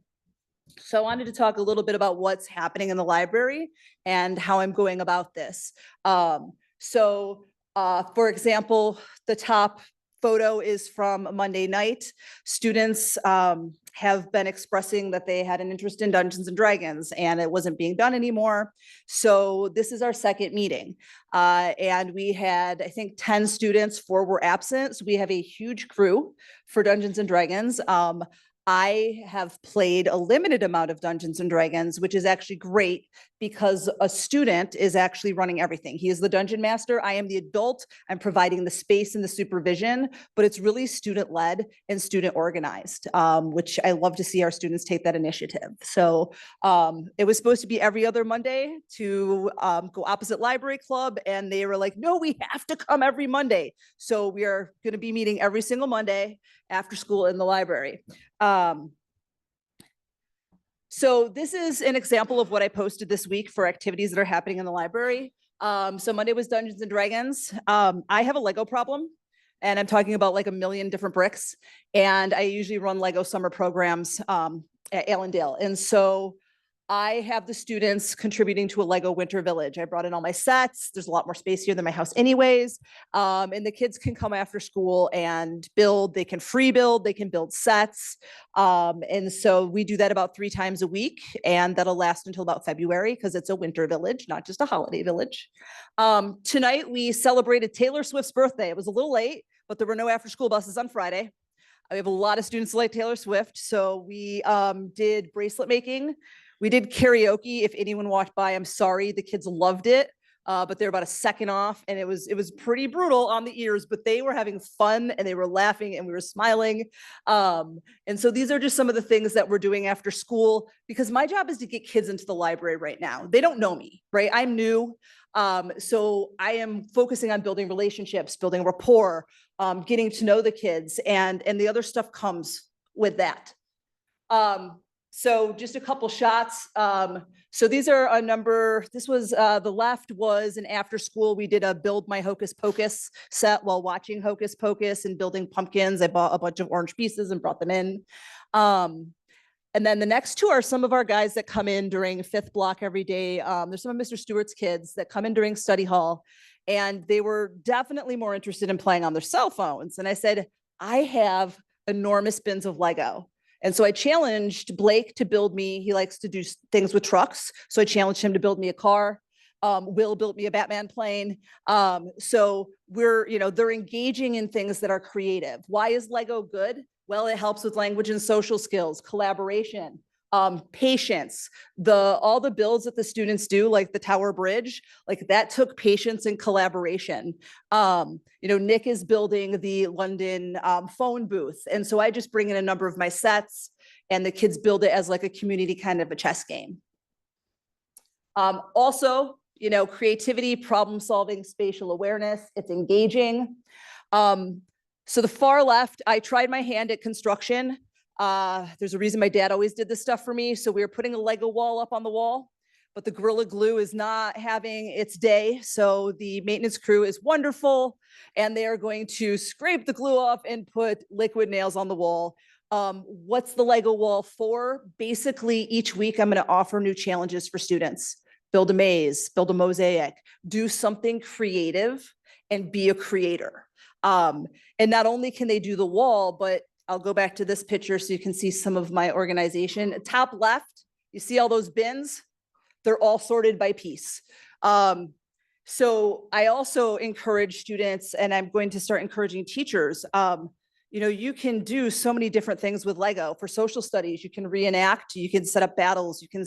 So I wanted to talk a little bit about what's happening in the library and how I'm going about this. For example, the top photo is from Monday night. Students have been expressing that they had an interest in Dungeons and Dragons and it wasn't being done anymore. So this is our second meeting. And we had, I think, 10 students, 4 were absent. So we have a huge crew for Dungeons and Dragons. I have played a limited amount of Dungeons and Dragons, which is actually great because a student is actually running everything. He is the dungeon master. I am the adult. I'm providing the space and the supervision, but it's really student-led and student organized, which I love to see our students take that initiative. So it was supposed to be every other Monday to go opposite library club, and they were like, no, we have to come every Monday. So we are going to be meeting every single Monday after school in the library. So this is an example of what I posted this week for activities that are happening in the library. So Monday was Dungeons and Dragons. I have a Lego problem, and I'm talking about like a million different bricks. And I usually run Lego summer programs at Allendale. And so I have the students contributing to a Lego winter village. I brought in all my sets. There's a lot more space here than my house anyways. And the kids can come after school and build. They can free build, they can build sets. And so we do that about 3 times a week, and that'll last until about February because it's a winter village, not just a holiday village. Tonight we celebrated Taylor Swift's birthday. It was a little late, but there were no after school buses on Friday. We have a lot of students like Taylor Swift. So we did bracelet making. We did karaoke. If anyone walked by, I'm sorry, the kids loved it, but they're about a second off, and it was pretty brutal on the ears, but they were having fun and they were laughing and we were smiling. And so these are just some of the things that we're doing after school, because my job is to get kids into the library right now. They don't know me, right? I'm new. So I am focusing on building relationships, building rapport, getting to know the kids, and the other stuff comes with that. So just a couple shots. So these are a number, this was, the left was an after school. We did a build my Hocus Pocus set while watching Hocus Pocus and building pumpkins. I bought a bunch of orange pieces and brought them in. And then the next 2 are some of our guys that come in during 5th block every day. There's some of Mr. Stewart's kids that come in during study hall. And they were definitely more interested in playing on their cell phones. And I said, I have enormous bins of Lego. And so I challenged Blake to build me, he likes to do things with trucks. So I challenged him to build me a car. Will built me a Batman plane. So we're, they're engaging in things that are creative. Why is Lego good? Well, it helps with language and social skills, collaboration, patience. All the builds that the students do, like the Tower Bridge, like that took patience and collaboration. Nick is building the London phone booth. And so I just bring in a number of my sets and the kids build it as like a community kind of a chess game. Also, creativity, problem solving, spatial awareness, it's engaging. So the far left, I tried my hand at construction. There's a reason my dad always did this stuff for me. So we were putting a Lego wall up on the wall, but the Gorilla Glue is not having its day. So the maintenance crew is wonderful and they are going to scrape the glue off and put liquid nails on the wall. What's the Lego wall for? Basically, each week I'm going to offer new challenges for students. Build a maze, build a mosaic, do something creative and be a creator. And not only can they do the wall, but I'll go back to this picture so you can see some of my organization. Top left, you see all those bins? They're all sorted by piece. So I also encourage students, and I'm going to start encouraging teachers, you can do so many different things with Lego. For social studies, you can reenact, you can set up battles, you can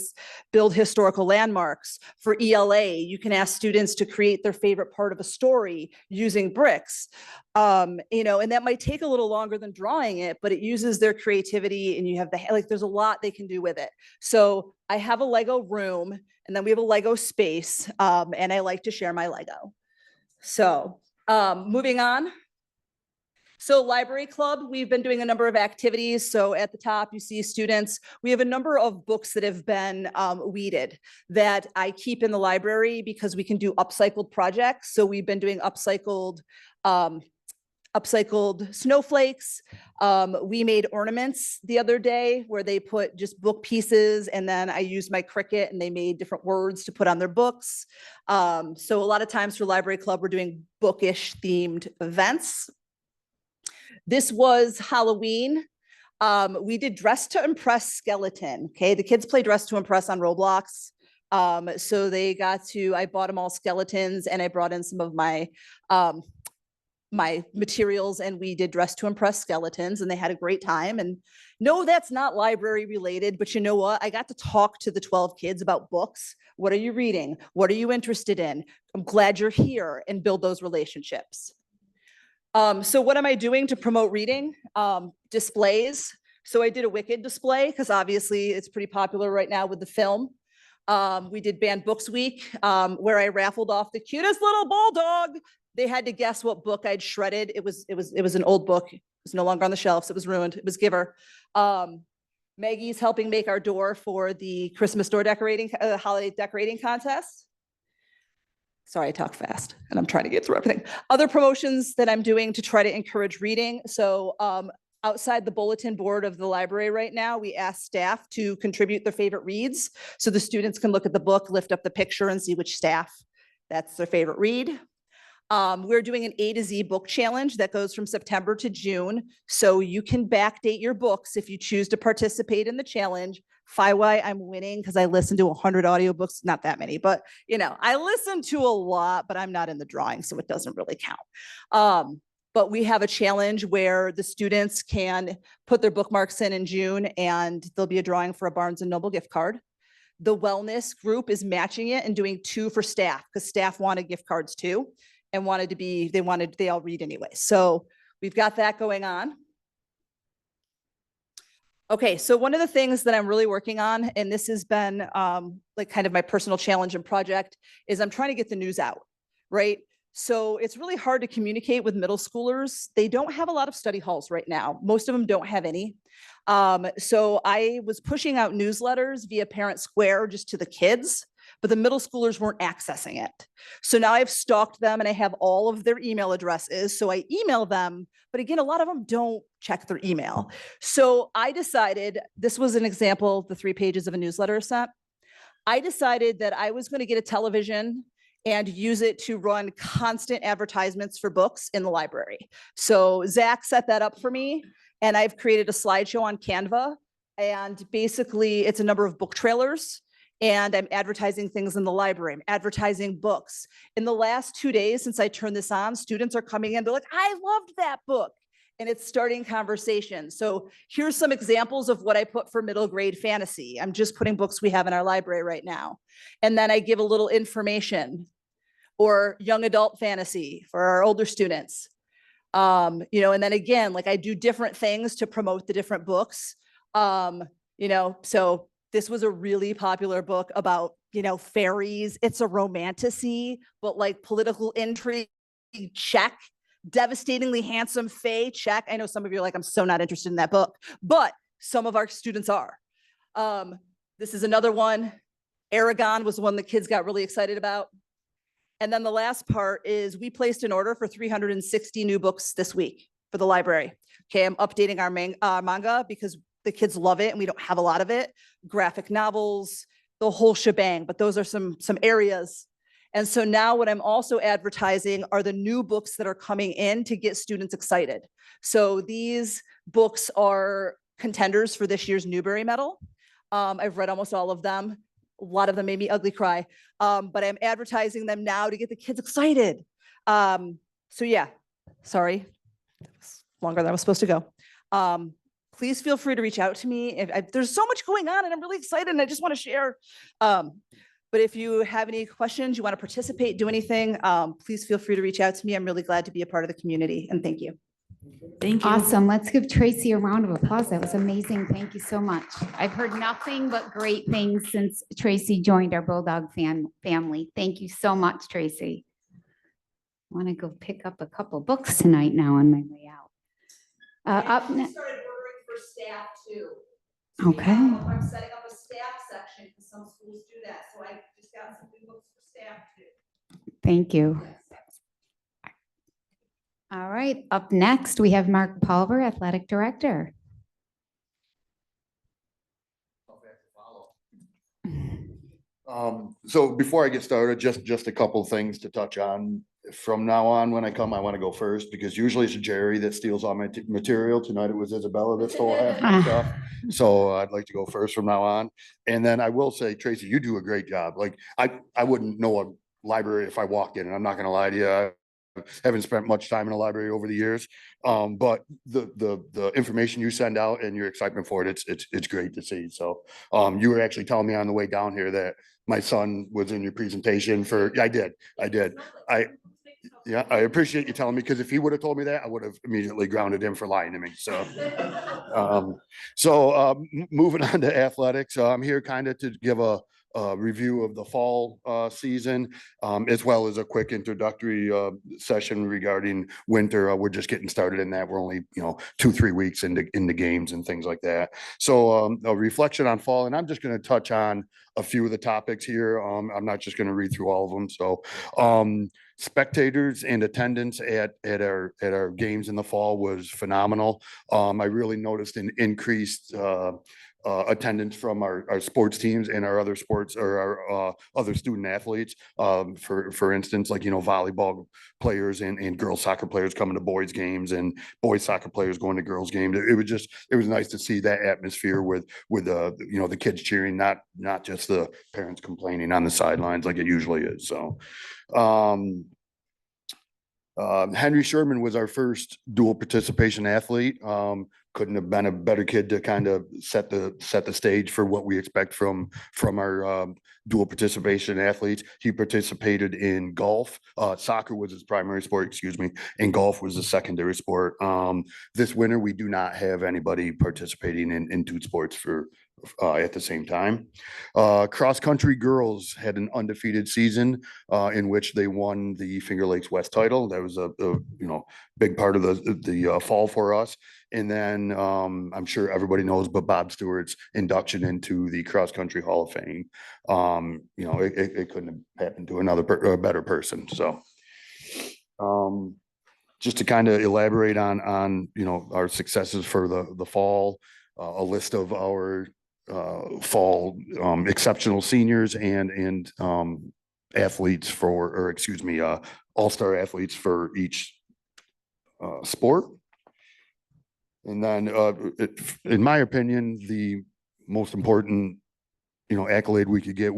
build historical landmarks. For ELA, you can ask students to create their favorite part of a story using bricks. And that might take a little longer than drawing it, but it uses their creativity and you have there's a lot they can do with it. So I have a Lego room and then we have a Lego space and I like to share my Lego. So moving on. So library club, we've been doing a number of activities. So at the top, you see students. We have a number of books that have been weeded that I keep in the library because we can do upcycled projects. So we've been doing upcycled snowflakes. We made ornaments the other day where they put just book pieces and then I used my Cricut and they made different words to put on their books. So a lot of times for library club, we're doing bookish themed events. This was Halloween. We did Dress to Impress Skeleton. Okay, the kids play Dress to Impress on Roblox. So they got to, I bought them all skeletons and I brought in some of my my materials and we did Dress to Impress skeletons and they had a great time. And no, that's not library related, but you know what? I got to talk to the 12 kids about books. What are you reading? What are you interested in? I'm glad you're here and build those relationships. So what am I doing to promote reading? Displays. So I did a Wicked display because obviously it's pretty popular right now with the film. We did Banned Books Week where I raffled off the cutest little bulldog. They had to guess what book I'd shredded. It was an old book. It was no longer on the shelves. It was ruined. It was Giver. Maggie's helping make our door for the Christmas door decorating, holiday decorating contest. Sorry, I talk fast and I'm trying to get through everything. Other promotions that I'm doing to try to encourage reading. So outside the bulletin board of the library right now, we ask staff to contribute their favorite reads. So the students can look at the book, lift up the picture and see which staff that's their favorite read. We're doing an A to Z book challenge that goes from September to June. So you can backdate your books if you choose to participate in the challenge. FYI, I'm winning because I listen to 100 audiobooks, not that many, but I listen to a lot, but I'm not in the drawing, so it doesn't really count. But we have a challenge where the students can put their bookmarks in June and there'll be a drawing for a Barnes & Noble gift card. The wellness group is matching it and doing 2 for staff because staff wanted gift cards too and they all read anyway. So we've got that going on. Okay, so one of the things that I'm really working on, and this has been like kind of my personal challenge and project, is I'm trying to get the news out, right? So it's really hard to communicate with middle schoolers. They don't have a lot of study halls right now. Most of them don't have any. So I was pushing out newsletters via Parent Square just to the kids, but the middle schoolers weren't accessing it. So now I've stalked them and I have all of their email addresses. So I email them, but again, a lot of them don't check their email. So I decided, this was an example of the 3 pages of a newsletter set. I decided that I was going to get a television and use it to run constant advertisements for books in the library. So Zach set that up for me, and I've created a slideshow on Canva. And basically, it's a number of book trailers, and I'm advertising things in the library. I'm advertising books. In the last 2 days since I turned this on, students are coming in, they're like, I loved that book. And it's starting conversations. So here's some examples of what I put for middle grade fantasy. I'm just putting books we have in our library right now. And then I give a little information, or young adult fantasy for our older students. And then again, like I do different things to promote the different books. So this was a really popular book about, fairies. It's a romantasy, but like political intrigue, check. Devastatingly handsome fae, check. I know some of you are like, I'm so not interested in that book, but some of our students are. This is another one. Aragon was the one the kids got really excited about. And then the last part is we placed an order for 360 new books this week for the library. Okay, I'm updating our manga because the kids love it and we don't have a lot of it. Graphic novels, the whole shebang, but those are some areas. And so now what I'm also advertising are the new books that are coming in to get students excited. So these books are contenders for this year's Newbery Medal. I've read almost all of them. A lot of them made me ugly cry, but I'm advertising them now to get the kids excited. So yeah, sorry, it's longer than I was supposed to go. Please feel free to reach out to me. There's so much going on and I'm really excited and I just want to share. But if you have any questions, you want to participate, do anything, please feel free to reach out to me. I'm really glad to be a part of the community, and thank you. Thank you. Awesome. Let's give Tracy a round of applause. That was amazing. Thank you so much. I've heard nothing but great things since Tracy joined our Bulldog family. Thank you so much, Tracy. I want to go pick up a couple books tonight now on my way out. Up next. Started ordering for staff too. Okay. I'm setting up a staff section because some schools do that. So I just got some new books for staff too. Thank you. All right, up next, we have Mark Pulver, Athletic Director. So before I get started, just a couple of things to touch on. From now on, when I come, I want to go first because usually it's Jerry that steals all my material. Tonight it was Isabella that stole half my stuff. So I'd like to go first from now on. And then I will say, Tracy, you do a great job. Like I wouldn't know a library if I walked in, and I'm not going to lie to you. I haven't spent much time in a library over the years. But the information you send out and your excitement for it, it's great to see. So you were actually telling me on the way down here that my son was in your presentation for, I did. Yeah, I appreciate you telling me, because if he would have told me that, I would have immediately grounded him for lying to me. So, moving on to athletics, I'm here kind of to give a review of the fall season, as well as a quick introductory session regarding winter. We're just getting started in that. We're only 2-3 weeks into games and things like that. So a reflection on fall, and I'm just going to touch on a few of the topics here. I'm not just going to read through all of them. So spectators and attendance at our games in the fall was phenomenal. I really noticed an increased attendance from our sports teams and our other sports, or our other student athletes. For instance, like, volleyball players and girls soccer players coming to boys games, and boys soccer players going to girls games. It was nice to see that atmosphere with the kids cheering, not just the parents complaining on the sidelines like it usually is. So Henry Sherman was our first dual participation athlete. Couldn't have been a better kid to kind of set the stage for what we expect from our dual participation athletes. He participated in golf. Soccer was his primary sport, and golf was the secondary sport. This winter, we do not have anybody participating in two sports at the same time. Cross country girls had an undefeated season in which they won the Finger Lakes West title. That was a big part of the fall for us. And then I'm sure everybody knows, but Bob Stewart's induction into the Cross Country Hall of Fame. It couldn't have happened to a better person. So just to kind of elaborate on our successes for the fall, a list of our fall exceptional seniors and athletes for, or excuse me, all-star athletes for each sport. And then, in my opinion, the most important, accolade we could get,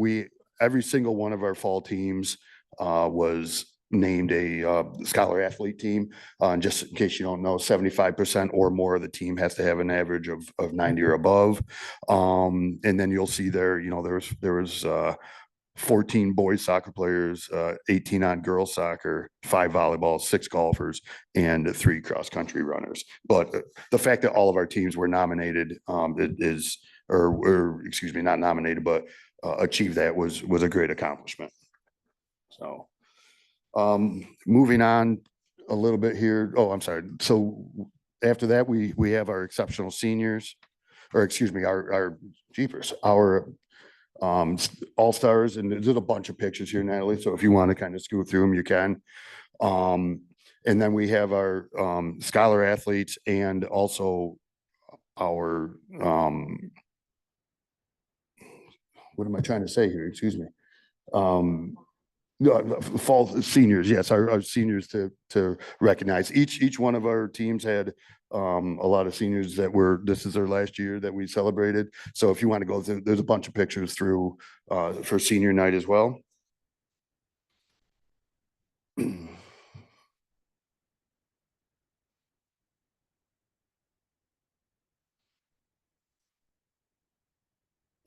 every single one of our fall teams was named a scholar athlete team. And just in case you don't know, 75% or more of the team has to have an average of 90 or above. And then you'll see there, there was 14 boys soccer players, 18 on girls soccer, 5 volleyball, 6 golfers, and 3 cross-country runners. But the fact that all of our teams were nominated or excuse me, not nominated, but achieved that was a great accomplishment. So moving on a little bit here. Oh, I'm sorry. So after that, we have our exceptional seniors, or excuse me, our jeepers, our all-stars, and there's a bunch of pictures here, Natalie. So if you want to kind of scoot through them, you can. And then we have our scholar athletes and also our what am I trying to say here? Excuse me. Fall seniors, yes, our seniors to recognize. Each one of our teams had a lot of seniors that this is their last year that we celebrated. So if you want to go through, there's a bunch of pictures through for senior night as well.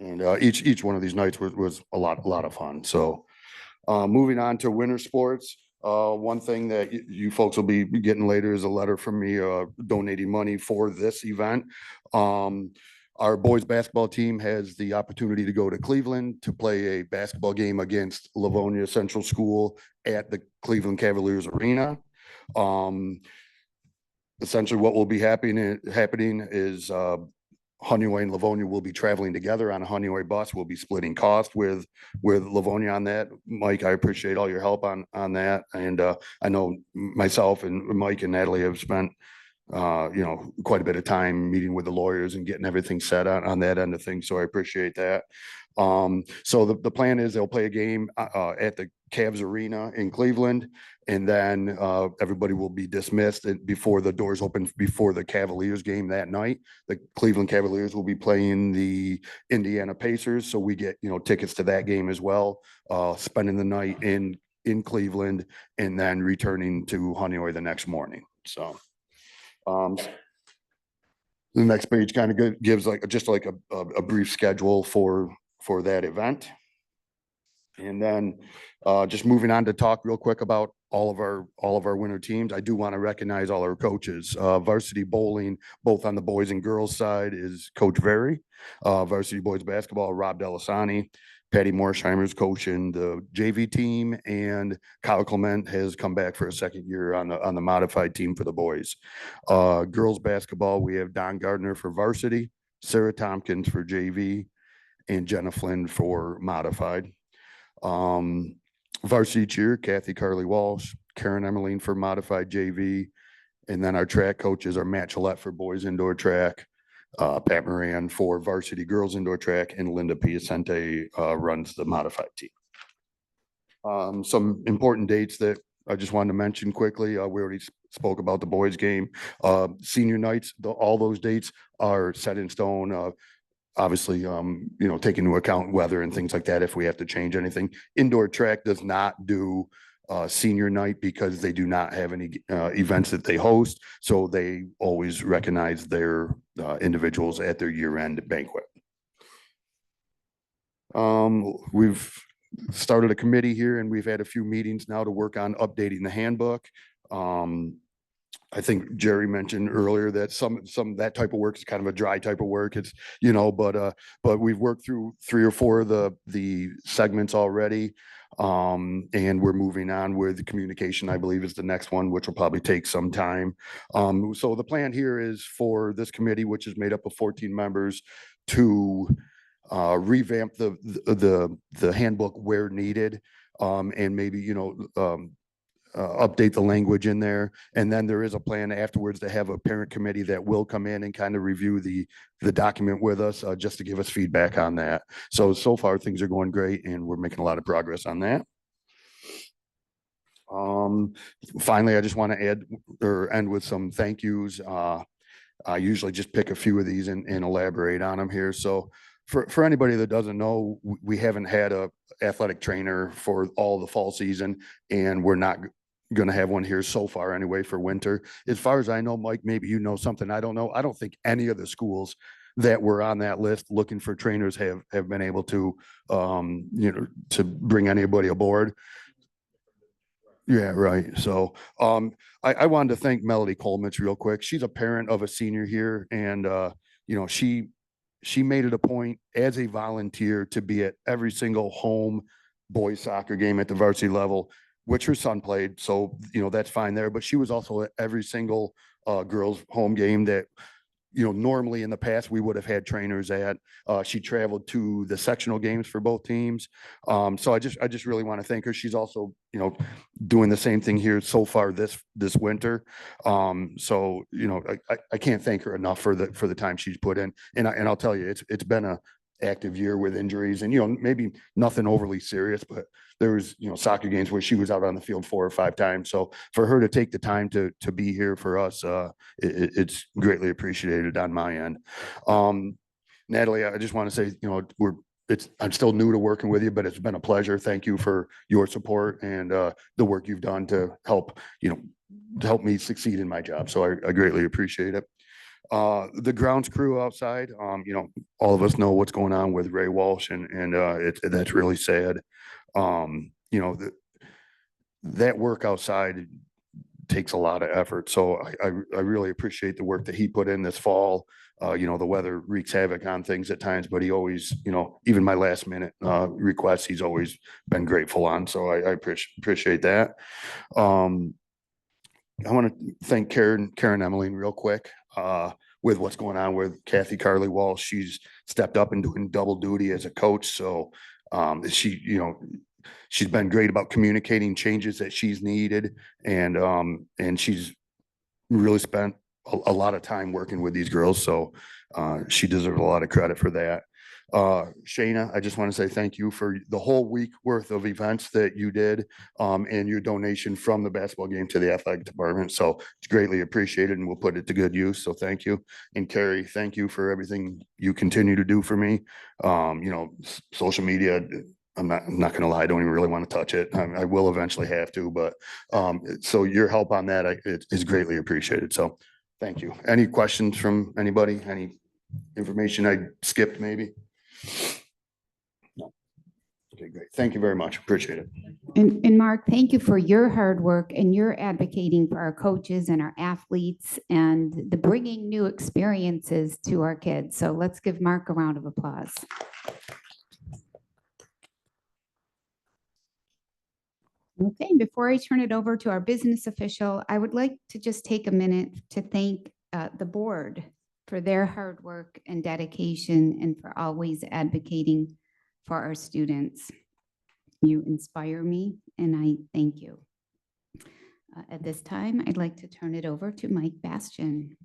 And each one of these nights was a lot of fun. So moving on to winter sports. One thing that you folks will be getting later is a letter from me donating money for this event. Our boys basketball team has the opportunity to go to Cleveland to play a basketball game against Livonia Central School at the Cleveland Cavaliers Arena. Essentially what will be happening is Honeyway and Livonia will be traveling together on a Honeyway bus. We'll be splitting cost with Livonia on that. Mike, I appreciate all your help on that. And I know myself and Mike and Natalie have spent quite a bit of time meeting with the lawyers and getting everything set on that end of things. So I appreciate that. So the plan is they'll play a game at the Cavs Arena in Cleveland, and then everybody will be dismissed before the doors open before the Cavaliers game that night. The Cleveland Cavaliers will be playing the Indiana Pacers, so we get tickets to that game as well. Spending the night in Cleveland and then returning to Honeyway the next morning. So the next page kind of gives just a brief schedule for that event. And then just moving on to talk real quick about all of our winter teams. I do want to recognize all our coaches. Varsity bowling, both on the boys and girls side, is Coach Very. Varsity boys basketball, Rob Delisani. Patty Morsheimer's coaching the JV team, and Kyle Clement has come back for a second year on the modified team for the boys. Girls basketball, we have Don Gardner for varsity, Sarah Tompkins for JV, and Jenna Flynn for modified. Varsity cheer, Kathy Carly Walsh, Karen Emmeline for modified JV, and then our track coaches are Matt Gillette for boys indoor track, Pat Moran for varsity girls indoor track, and Linda Piacente runs the modified team. Some important dates that I just wanted to mention quickly. We already spoke about the boys game. Senior nights, all those dates are set in stone. Obviously, taking into account weather and things like that, if we have to change anything. Indoor track does not do senior night because they do not have any events that they host. So they always recognize their individuals at their year-end banquet. We've started a committee here and we've had a few meetings now to work on updating the handbook. I think Jerry mentioned earlier that some that type of work is kind of a dry type of work. It's, but we've worked through 3 or 4 of the segments already. And we're moving on with the communication, I believe, is the next one, which will probably take some time. So the plan here is for this committee, which is made up of 14 members, to revamp the handbook where needed, and maybe, update the language in there. And then there is a plan afterwards to have a parent committee that will come in and kind of review the document with us, just to give us feedback on that. So far things are going great and we're making a lot of progress on that. Finally, I just want to add or end with some thank yous. I usually just pick a few of these and elaborate on them here. So for anybody that doesn't know, we haven't had a athletic trainer for all the fall season, and we're not going to have one here so far anyway for winter. As far as I know, Mike, maybe you know something I don't know. I don't think any of the schools that were on that list looking for trainers have been able to, to bring anybody aboard. Yeah, right. So I wanted to thank Melody Colemitz real quick. She's a parent of a senior here, and she made it a point as a volunteer to be at every single home boys soccer game at the varsity level, which her son played. So that's fine there. But she was also at every single girls' home game that normally in the past we would have had trainers at. She traveled to the sectional games for both teams. So I just really want to thank her. She's also, doing the same thing here so far this winter. So, I can't thank her enough for the time she's put in. And I'll tell you, it's been a active year with injuries and, maybe nothing overly serious, but there was, soccer games where she was out on the field 4 or 5 times. So for her to take the time to be here for us, it's greatly appreciated on my end. Natalie, I just want to say, I'm still new to working with you, but it's been a pleasure. Thank you for your support and the work you've done to help me succeed in my job. So I greatly appreciate it. The grounds crew outside, all of us know what's going on with Ray Walsh, and that's really sad. That work outside takes a lot of effort. So I really appreciate the work that he put in this fall. The weather wreaks havoc on things at times, but he always, even my last minute requests, he's always been grateful on. So I appreciate that. I want to thank Karen Emmeline real quick with what's going on with Kathy Carly Walsh. She's stepped up and doing double duty as a coach. So she's been great about communicating changes that she's needed. And she's really spent a lot of time working with these girls. So she deserves a lot of credit for that. Shayna, I just want to say thank you for the whole week worth of events that you did and your donation from the basketball game to the athletic department. So it's greatly appreciated and we'll put it to good use. So thank you. And Carrie, thank you for everything you continue to do for me. Social media, I'm not going to lie, I don't even really want to touch it. I will eventually have to, but so your help on that is greatly appreciated. So thank you. Any questions from anybody? Any information I skipped maybe? No. Okay, great. Thank you very much. Appreciate it. And Mark, thank you for your hard work and your advocating for our coaches and our athletes and the bringing new experiences to our kids. So let's give Mark a round of applause. Okay, before I turn it over to our business official, I would like to just take a minute to thank the board for their hard work and dedication and for always advocating for our students. You inspire me and I thank you. At this time, I'd like to turn it over to Mike Bastian.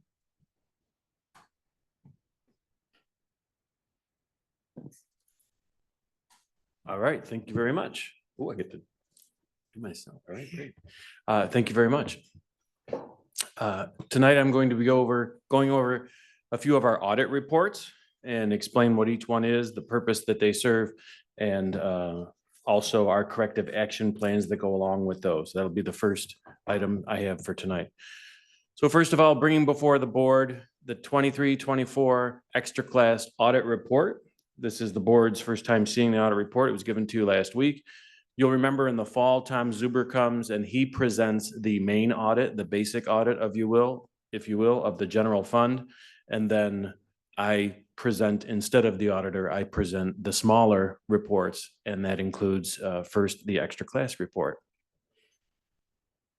All right, thank you very much. Oh, I get to do myself. All right, great. Thank you very much. Tonight, I'm going to be going over a few of our audit reports and explain what each one is, the purpose that they serve, and also our corrective action plans that go along with those. That'll be the first item I have for tonight. So first of all, bringing before the board the 23-24 extra class audit report. This is the board's first time seeing the audit report. It was given to you last week. You'll remember in the fall, Tom Zuber comes and he presents the main audit, the basic audit if you will, of the general fund. And then I present, instead of the auditor, I present the smaller reports, and that includes first the extra class report.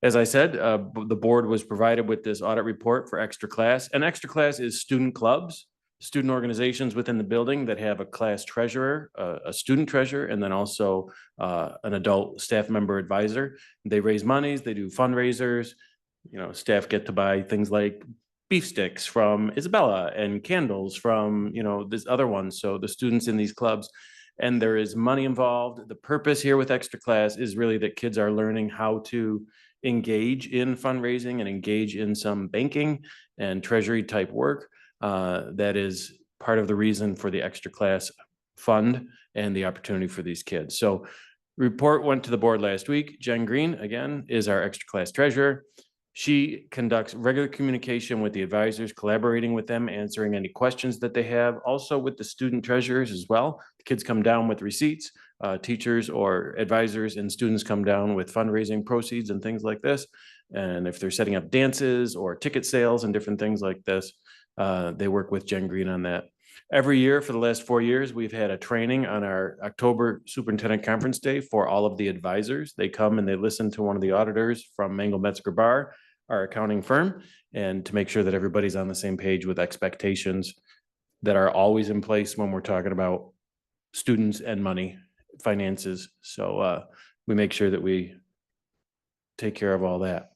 As I said, the board was provided with this audit report for extra class, and extra class is student clubs, student organizations within the building that have a class treasurer, a student treasurer, and then also an adult staff member advisor. They raise monies, they do fundraisers, staff get to buy things like beef sticks from Isabella and candles from, this other one. So the students in these clubs and there is money involved. The purpose here with extra class is really that kids are learning how to engage in fundraising and engage in some banking and treasury type work. That is part of the reason for the extra class fund and the opportunity for these kids. So report went to the board last week. Jen Green, again, is our extra class treasurer. She conducts regular communication with the advisors, collaborating with them, answering any questions that they have, also with the student treasurers as well. The kids come down with receipts, teachers or advisors and students come down with fundraising proceeds and things like this. And if they're setting up dances or ticket sales and different things like this, they work with Jen Green on that. Every year for the last 4 years, we've had a training on our October Superintendent Conference Day for all of the advisors. They come and they listen to one of the auditors from Mangle Metzger Bar, our accounting firm, and to make sure that everybody's on the same page with expectations that are always in place when we're talking about students and money, finances. So we make sure that we take care of all that.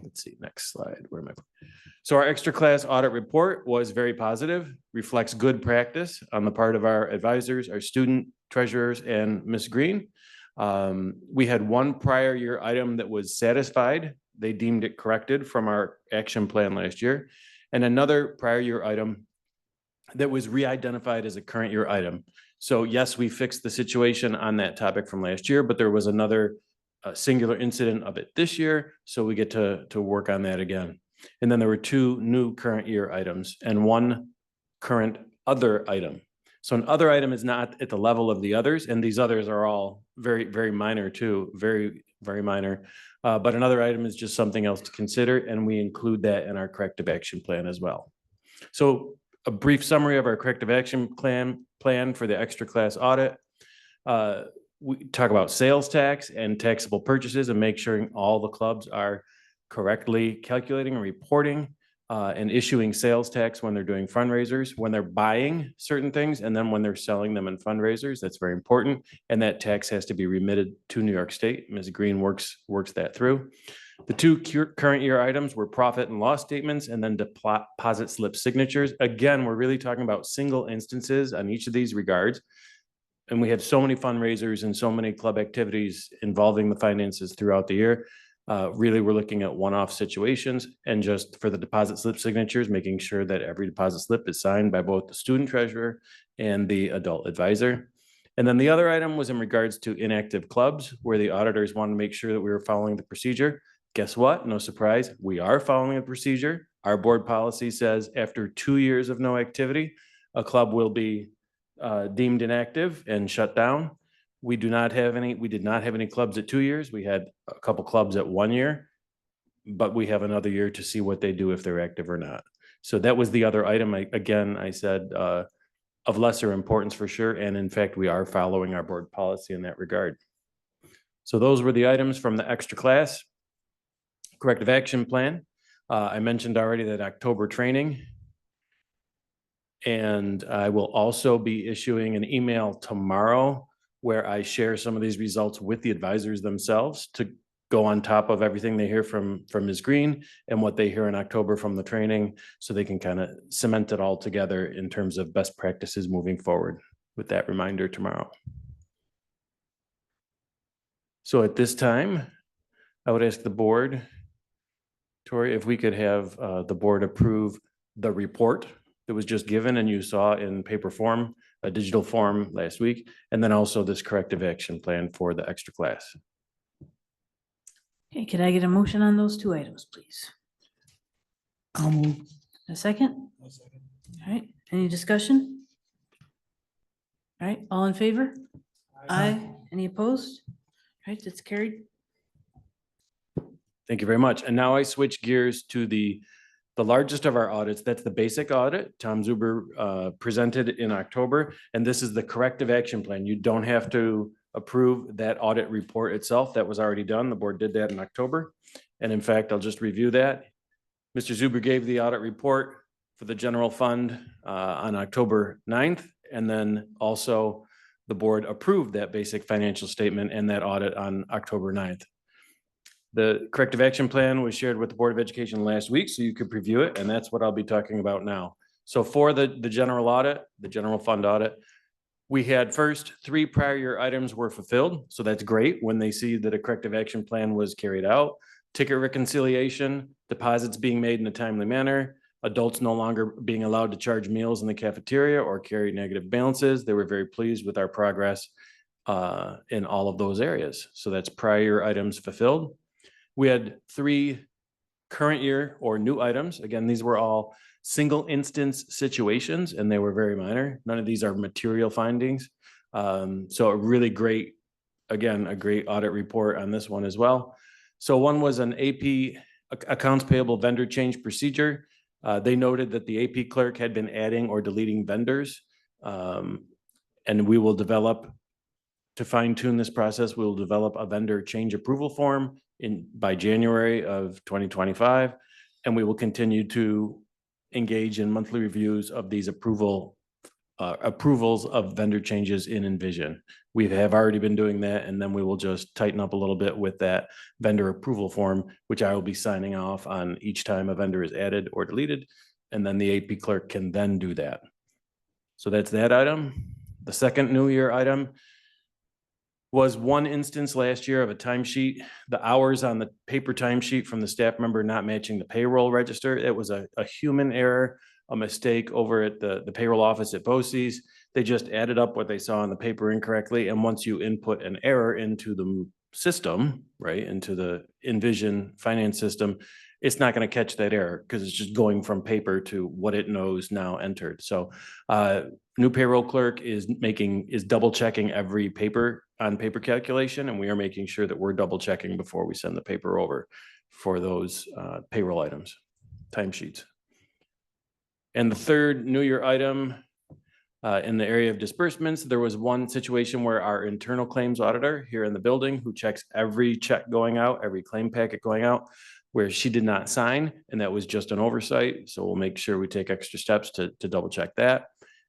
Let's see, next slide. Where am I? So our extra class audit report was very positive, reflects good practice on the part of our advisors, our student treasurers, and Ms. Green. We had one prior year item that was satisfied. They deemed it corrected from our action plan last year. And another prior year item that was re-identified as a current year item. So yes, we fixed the situation on that topic from last year, but there was another singular incident of it this year. So we get to work on that again. And then there were 2 new current year items and 1 current other item. So an other item is not at the level of the others, and these others are all very, very minor too, very, very minor. But another item is just something else to consider, and we include that in our corrective action plan as well. So a brief summary of our corrective action plan for the extra class audit. We talk about sales tax and taxable purchases and make sure all the clubs are correctly calculating and reporting and issuing sales tax when they're doing fundraisers, when they're buying certain things, and then when they're selling them in fundraisers. That's very important. And that tax has to be remitted to New York State. Ms. Green works that through. The 2 current year items were profit and loss statements and then deposit slip signatures. Again, we're really talking about single instances on each of these regards. And we have so many fundraisers and so many club activities involving the finances throughout the year. Really, we're looking at one-off situations, and just for the deposit slip signatures, making sure that every deposit slip is signed by both the student treasurer and the adult advisor. And then the other item was in regards to inactive clubs, where the auditors wanted to make sure that we were following the procedure. Guess what? No surprise, we are following the procedure. Our board policy says after 2 years of no activity, a club will be deemed inactive and shut down. We did not have any clubs at 2 years. We had a couple clubs at 1 year, but we have another year to see what they do if they're active or not. So that was the other item. I said of lesser importance for sure. And in fact, we are following our board policy in that regard. So those were the items from the extra class corrective action plan. I mentioned already that October training. And I will also be issuing an email tomorrow where I share some of these results with the advisors themselves to go on top of everything they hear from Ms. Green and what they hear in October from the training, so they can kind of cement it all together in terms of best practices moving forward with that reminder tomorrow. So at this time, I would ask the board, Tori, if we could have the board approve the report that was just given and you saw in paper form, a digital form last week, and then also this corrective action plan for the extra class. Okay, can I get a motion on those 2 items, please? A second? All right, any discussion? All right, all in favor? Aye. Any opposed? All right, that's carried. Thank you very much. And now I switch gears to the largest of our audits. That's the basic audit. Tom Zuber presented in October, and this is the corrective action plan. You don't have to approve that audit report itself. That was already done. The board did that in October. And in fact, I'll just review that. Mr. Zuber gave the audit report for the general fund on October 9th. And then also the board approved that basic financial statement and that audit on October 9th. The corrective action plan was shared with the Board of Education last week, so you could preview it, and that's what I'll be talking about now. So for the general audit, the general fund audit, We had first 3 prior year items were fulfilled, so that's great when they see that a corrective action plan was carried out. Ticket reconciliation, deposits being made in a timely manner, adults no longer being allowed to charge meals in the cafeteria or carry negative balances. They were very pleased with our progress in all of those areas. So that's prior year items fulfilled. We had 3 current year or new items. Again, these were all single instance situations and they were very minor. None of these are material findings. So a really great, again, a great audit report on this one as well. So one was an AP accounts payable vendor change procedure. They noted that the AP clerk had been adding or deleting vendors. And we will develop, to fine tune this process, we will develop a vendor change approval form by January of 2025. And we will continue to engage in monthly reviews of these approvals of vendor changes in Envision. We have already been doing that, and then we will just tighten up a little bit with that vendor approval form, which I will be signing off on each time a vendor is added or deleted, and then the AP clerk can then do that. So that's that item. The second new year item was one instance last year of a timesheet, the hours on the paper timesheet from the staff member not matching the payroll register. It was a human error, a mistake over at the payroll office at BoCES. They just added up what they saw on the paper incorrectly. And once you input an error into the system, right, into the Envision finance system, it's not going to catch that error because it's just going from paper to what it knows now entered. So new payroll clerk is double checking every paper calculation, and we are making sure that we're double checking before we send the paper over for those payroll items, timesheets. And the third new year item in the area of disbursements, there was one situation where our internal claims auditor here in the building, who checks every check going out, every claim packet going out, where she did not sign, and that was just an oversight. So we'll make sure we take extra steps to double check that.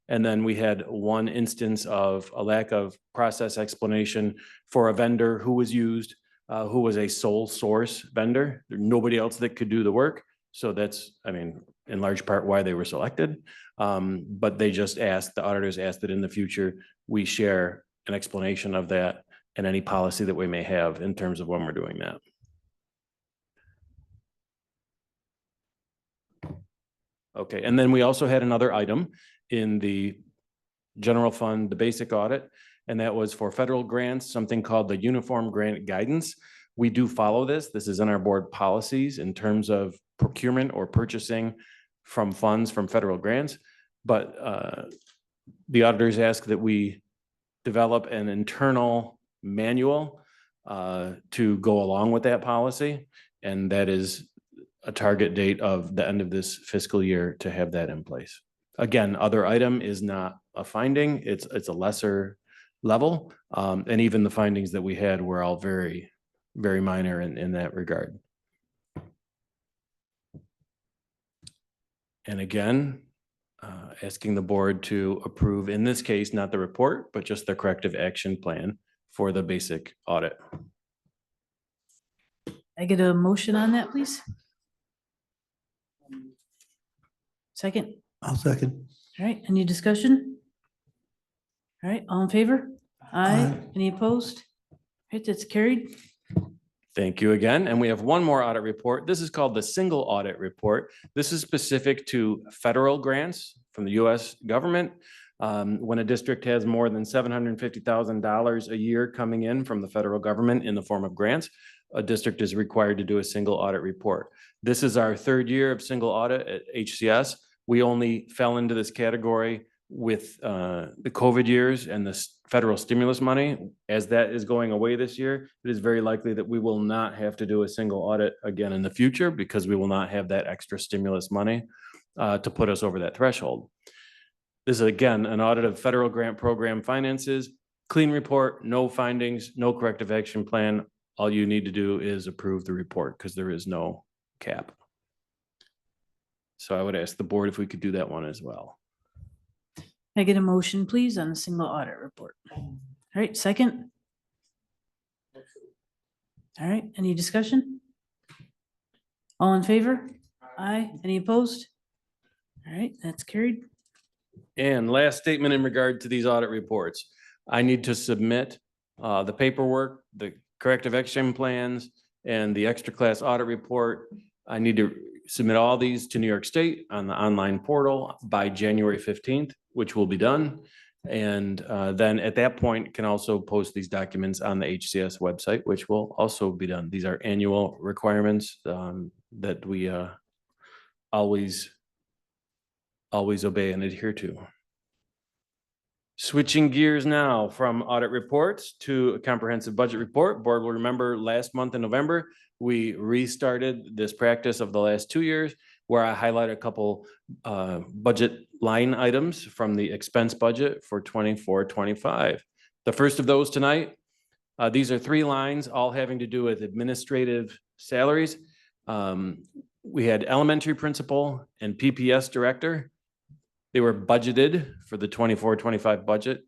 And then we had one instance of a lack of process explanation for a vendor who was used, who was a sole source vendor. There's nobody else that could do the work. So that's, I mean, in large part why they were selected. But they just asked, the auditors asked that in the future, we share an explanation of that and any policy that we may have in terms of when we're doing that. Okay, and then we also had another item in the general fund, the basic audit, and that was for federal grants, something called the Uniform Grant Guidance. We do follow this. This is in our board policies in terms of procurement or purchasing from funds from federal grants. But the auditors ask that we develop an internal manual to go along with that policy. And that is a target date of the end of this fiscal year to have that in place. Again, other item is not a finding. It's a lesser level. And even the findings that we had were all very, very minor in that regard. And again, asking the board to approve, in this case, not the report, but just the corrective action plan for the basic audit. I get a motion on that, please? Second. I'll second. All right, any discussion? All right, all in favor? Aye. Aye. Any opposed? All right, that's carried. Thank you again. And we have one more audit report. This is called the single audit report. This is specific to federal grants from the US government. When a district has more than $750,000 a year coming in from the federal government in the form of grants, a district is required to do a single audit report. This is our third year of single audit at HCS. We only fell into this category with the COVID years and the federal stimulus money. As that is going away this year, it is very likely that we will not have to do a single audit again in the future because we will not have that extra stimulus money to put us over that threshold. This is again an audit of federal grant program finances, clean report, no findings, no corrective action plan. All you need to do is approve the report because there is no cap. So I would ask the board if we could do that one as well. Can I get a motion, please, on the single audit report? All right, second. All right, any discussion? All in favor? Aye. Any opposed? All right, that's carried. And last statement in regard to these audit reports. I need to submit the paperwork, the corrective action plans, and the extra class audit report. I need to submit all these to New York State on the online portal by January 15th, which will be done. And then at that point, can also post these documents on the HCS website, which will also be done. These are annual requirements that we always obey and adhere to. Switching gears now from audit reports to a comprehensive budget report. Board will remember last month in November, we restarted this practice of the last 2 years where I highlight a couple budget line items from the expense budget for 24-25. The first of those tonight, these are 3 lines, all having to do with administrative salaries. We had elementary principal and PPS director. They were budgeted for the 24-25 budget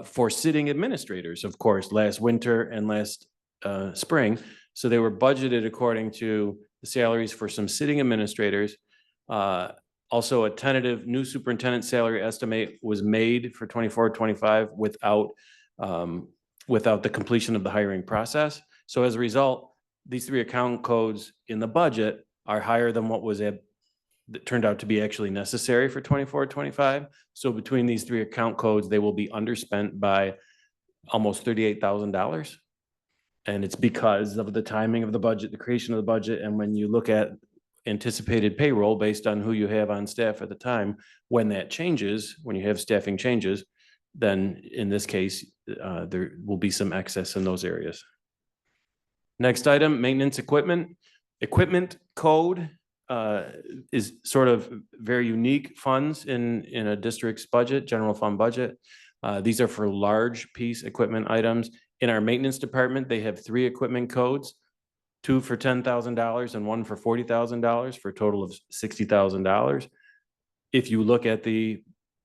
for sitting administrators, of course, last winter and last spring. So they were budgeted according to the salaries for some sitting administrators. Also, a tentative new superintendent salary estimate was made for 24-25 without the completion of the hiring process. So as a result, these 3 account codes in the budget are higher than what was that turned out to be actually necessary for 24-25. So between these 3 account codes, they will be underspent by almost $38,000. And it's because of the timing of the budget, the creation of the budget. And when you look at anticipated payroll based on who you have on staff at the time, when that changes, when you have staffing changes, then in this case, there will be some excess in those areas. Next item, maintenance equipment. Equipment code is sort of very unique funds in a district's budget, general fund budget. These are for large piece equipment items. In our maintenance department, they have 3 equipment codes, 2 for $10,000 and 1 for $40,000 for a total of $60,000. If you look at the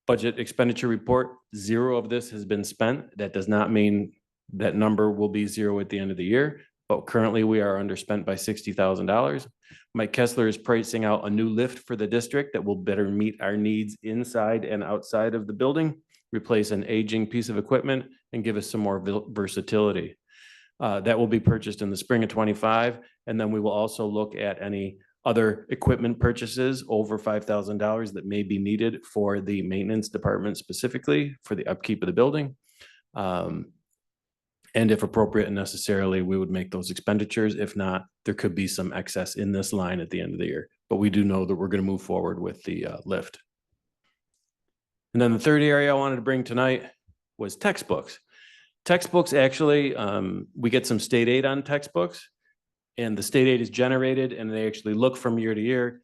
budget expenditure report, 0 of this has been spent. That does not mean that number will be 0 at the end of the year, but currently we are underspent by $60,000. Mike Kessler is pricing out a new lift for the district that will better meet our needs inside and outside of the building, replace an aging piece of equipment, and give us some more versatility. That will be purchased in the spring of 25. And then we will also look at any other equipment purchases over $5,000 that may be needed for the maintenance department specifically for the upkeep of the building. And if appropriate and necessarily, we would make those expenditures. If not, there could be some excess in this line at the end of the year. But we do know that we're going to move forward with the lift. And then the third area I wanted to bring tonight was textbooks. Textbooks, actually, we get some state aid on textbooks, and the state aid is generated and they actually look from year to year.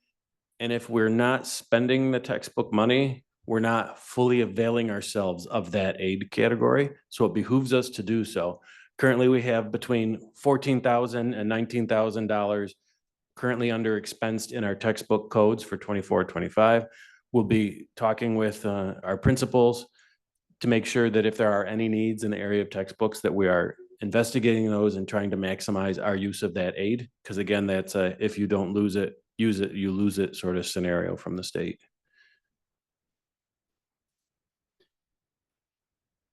And if we're not spending the textbook money, we're not fully availing ourselves of that aid category. So it behooves us to do so. Currently, we have between $14,000 and $19,000 currently under expensed in our textbook codes for 24-25. We'll be talking with our principals to make sure that if there are any needs in the area of textbooks, that we are investigating those and trying to maximize our use of that aid. Because again, that's a if you don't use it, you lose it sort of scenario from the state.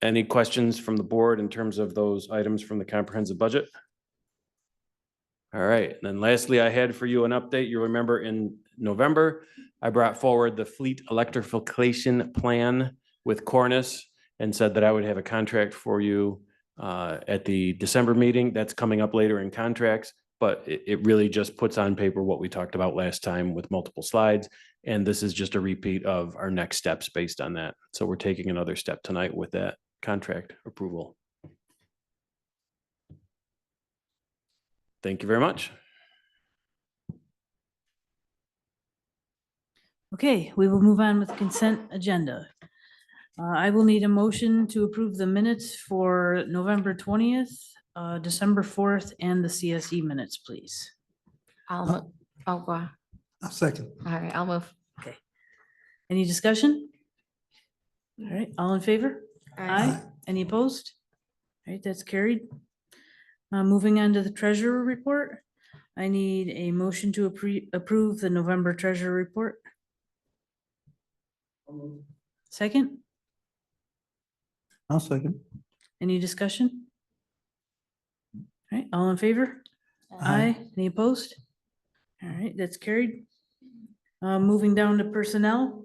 Any questions from the board in terms of those items from the comprehensive budget? All right, and then lastly, I had for you an update. You remember in November, I brought forward the fleet electrification plan with Cornice and said that I would have a contract for you at the December meeting. That's coming up later in contracts, but it really just puts on paper what we talked about last time with multiple slides. And this is just a repeat of our next steps based on that. So we're taking another step tonight with that contract approval. Thank you very much. Okay, we will move on with consent agenda. I will need a motion to approve the minutes for November 20th, December 4th, and the CSE minutes, please. I'll go. I'll second. All right, I'll move. Okay. Any discussion? All right, all in favor? Aye. Any opposed? All right, that's carried. Moving on to the treasurer report. I need a motion to approve the November treasurer report. Second, I'll second. any discussion? All right, all in favor? Aye. Any opposed? All right, that's carried. Moving down to personnel,